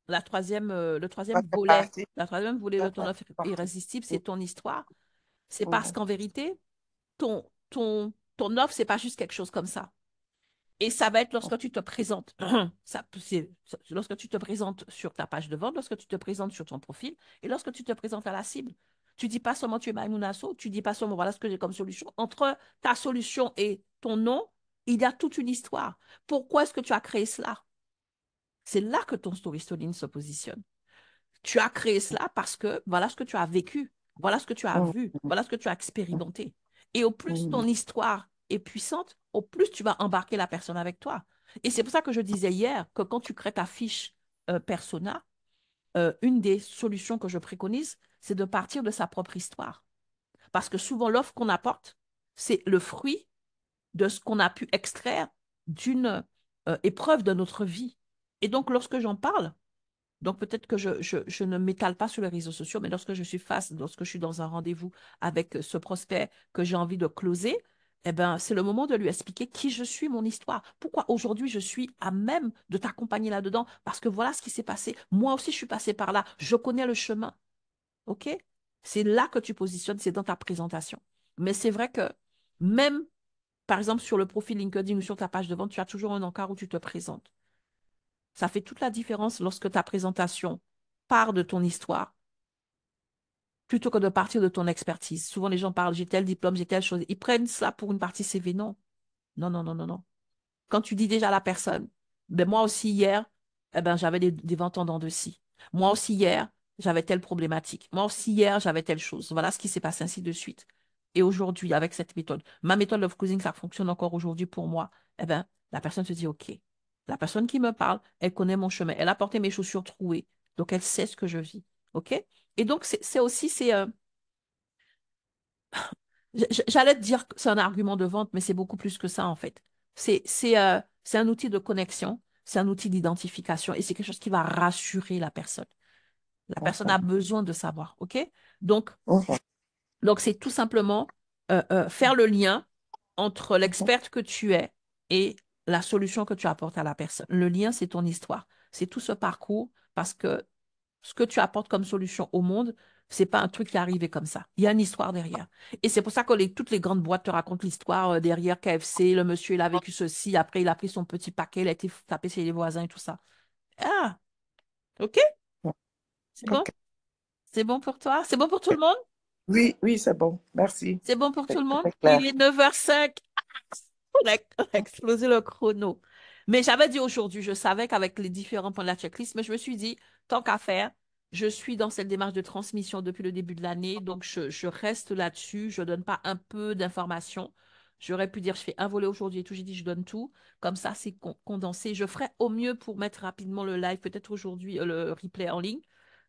[SPEAKER 3] Ça
[SPEAKER 1] troisième
[SPEAKER 3] fait
[SPEAKER 1] volet,
[SPEAKER 3] partie,
[SPEAKER 1] la troisième volet de
[SPEAKER 3] ça
[SPEAKER 1] ton
[SPEAKER 3] fait
[SPEAKER 1] offre
[SPEAKER 3] partie.
[SPEAKER 1] irrésistible, c'est ton histoire. C'est parce
[SPEAKER 3] Mhm.
[SPEAKER 1] qu'en vérité, ton offre, c'est pas juste quelque chose comme ça. Et ça va être lorsque tu te présentes, lorsque tu te présentes sur ta page de vente, lorsque tu te présentes sur ton profil et lorsque tu te présentes à la cible. Tu dis pas seulement tu es Maïmouna Sow, tu dis pas seulement voilà ce que j'ai comme solution. Entre ta solution et ton nom, il y a toute une histoire. Pourquoi est-ce que tu as créé cela? C'est là que ton storytelling se positionne. Tu as créé cela parce que voilà ce que tu as vécu, voilà ce que tu as
[SPEAKER 3] Mhm.
[SPEAKER 1] vu, voilà ce que tu as expérimenté. Et au plus
[SPEAKER 3] Mhm.
[SPEAKER 1] ton histoire est puissante, au plus tu vas embarquer la personne avec toi. Et c'est pour ça que je disais hier que quand tu crées ta fiche persona, une des solutions que je préconise, c'est de partir de sa propre histoire. Parce que souvent, l'offre qu'on apporte, c'est le fruit de ce qu'on a pu extraire d'une épreuve de notre vie. Et donc, lorsque j'en parle, donc peut-être que je ne m'étale pas sur les réseaux sociaux, mais lorsque je suis dans un rendez-vous avec ce prospect que j'ai envie de closer, eh ben, c'est le moment de lui expliquer qui je suis, mon histoire. Pourquoi aujourd'hui je suis à même de t'accompagner là-dedans? Parce que voilà ce qui s'est passé. Moi aussi, je suis passée par là. Je connais le chemin. OK? C'est là que tu positionnes, c'est dans ta présentation. Mais c'est vrai que même, par exemple, sur le profil LinkedIn ou sur ta page de vente, tu as toujours un encart où tu te présentes. Ça fait toute la différence lorsque ta présentation part de ton histoire plutôt que de partir de ton expertise. Souvent, les gens parlent, j'ai tel diplôme, j'ai telle chose. Ils prennent ça pour une partie CV. Non, non, non, non, non, non. Quand tu dis déjà à la personne, ben moi aussi hier, eh ben, j'avais des ventes en dents de scie. Moi aussi hier, j'avais telle problématique. Moi aussi hier, j'avais telle chose. Voilà ce qui s'est passé, ainsi de suite. Et aujourd'hui, avec cette méthode, ma méthode of closing, ça fonctionne encore aujourd'hui pour moi. Eh ben, la personne se dit, OK. La personne qui me parle, elle connaît mon chemin. Elle a porté mes chaussures trouées. Donc, elle sait ce que je vis. OK? Et donc, c'est aussi, j'allais te dire que c'est un argument de vente, mais c'est beaucoup plus que ça, en fait. C'est un outil de connexion, c'est un outil d'identification et c'est quelque chose qui va rassurer la personne. La personne a
[SPEAKER 3] Mhm.
[SPEAKER 1] besoin de savoir, OK? Donc,
[SPEAKER 3] Mhm.
[SPEAKER 1] c'est tout simplement faire le lien entre l'experte que tu es et la solution que tu apportes à la personne. Le lien, c'est ton histoire. C'est tout ce parcours parce que ce que tu apportes comme solution au monde, c'est pas un truc qui est arrivé comme ça. Il y a une histoire derrière. Et c'est pour ça que toutes les grandes boîtes te racontent l'histoire derrière KFC. Le monsieur, il a vécu ceci. Après, il a pris son petit paquet. Il a été tapé chez les voisins et tout ça. Ah, OK? C'est bon?
[SPEAKER 3] Ok.
[SPEAKER 1] C'est bon pour toi? C'est bon pour tout le monde?
[SPEAKER 3] Oui, oui, c'est bon. Merci.
[SPEAKER 1] C'est bon pour tout
[SPEAKER 3] C'est
[SPEAKER 1] le monde?
[SPEAKER 3] très clair.
[SPEAKER 1] Il est 9h05. On a explosé le chrono. Mais j'avais dit aujourd'hui, je savais qu'avec les différents points de la checklist, mais je me suis dit, tant qu'à faire, je suis dans cette démarche de transmission depuis le début de l'année, donc je reste là-dessus, je ne donne pas un peu d'informations. J'aurais pu dire, je fais un volet aujourd'hui et tout, j'ai dit, je donne tout. Comme ça, c'est condensé. Je ferai au mieux pour mettre rapidement le live, peut-être aujourd'hui, le replay en ligne.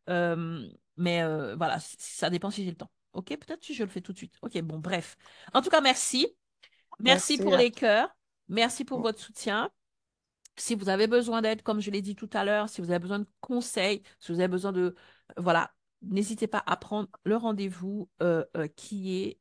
[SPEAKER 1] Mais voilà, ça dépend si j'ai le temps. OK, peut-être si je le fais tout de suite. OK, bon, bref. En tout cas, merci. Merci
[SPEAKER 3] Merci
[SPEAKER 1] pour
[SPEAKER 3] à
[SPEAKER 1] les cœurs. Merci pour votre soutien. Si vous avez besoin d'aide, comme je l'ai dit tout à l'heure, si vous avez besoin de conseils, si vous avez besoin de... Voilà, n'hésitez pas à prendre le rendez-vous qui est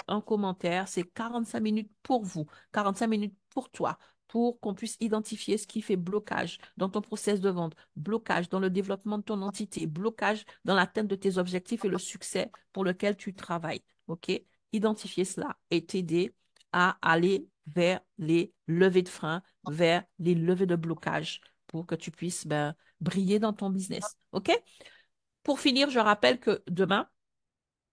[SPEAKER 1] en commentaire. C'est 45 minutes pour vous, 45 minutes pour toi, pour qu'on puisse identifier ce qui fait blocage dans ton process de vente, blocage dans le développement de ton entité, blocage dans l'atteinte de tes objectifs et le succès pour lequel tu travailles. OK? Identifier cela et t'aider à aller vers les levées de frein, vers les levées de blocage pour que tu puisses briller dans ton business. OK? Pour finir, je rappelle que demain,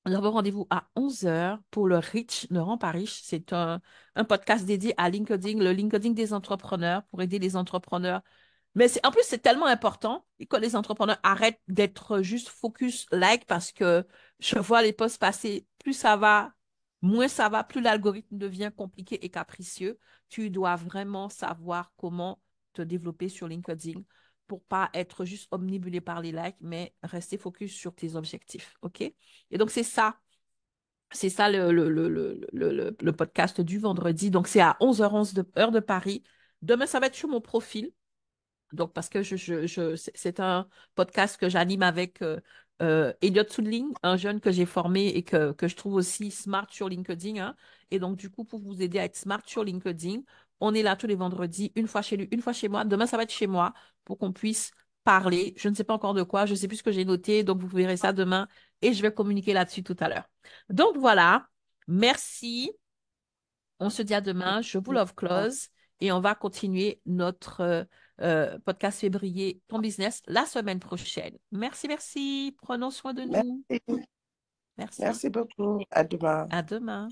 [SPEAKER 1] nous avons rendez-vous à 11h pour le Rich ne rend pas riche. C'est un podcast dédié à LinkedIn, le LinkedIn des entrepreneurs pour aider les entrepreneurs. Mais en plus, c'est tellement important que les entrepreneurs arrêtent d'être juste focus like parce que je vois les posts passer. Plus ça va, moins ça va, plus l'algorithme devient compliqué et capricieux. Tu dois vraiment savoir comment te développer sur LinkedIn pour pas être juste omnibulé par les likes, mais rester focus sur tes objectifs. OK? Et donc, c'est ça. C'est ça le podcast du vendredi. Donc, c'est à 11h11 heure de Paris. Demain, ça va être sur mon profil. Donc, parce que c'est un podcast que j'anime avec Elliot Soudling, un jeune que j'ai formé et que je trouve aussi smart sur LinkedIn, hein. Et donc, du coup, pour vous aider à être smart sur LinkedIn, on est là tous les vendredis, une fois chez lui, une fois chez moi. Demain, ça va être chez moi pour qu'on puisse parler. Je ne sais pas encore de quoi, je ne sais plus ce que j'ai noté. Donc, vous verrez ça demain et je vais communiquer là-dessus tout à l'heure. Donc, voilà. Merci. On se dit à demain. Je vous love close et on va continuer notre podcast février, ton business, la semaine prochaine. Merci, merci. Prenons soin de nous.
[SPEAKER 3] Merci.
[SPEAKER 1] Merci.
[SPEAKER 3] Merci beaucoup. À demain.
[SPEAKER 1] À demain.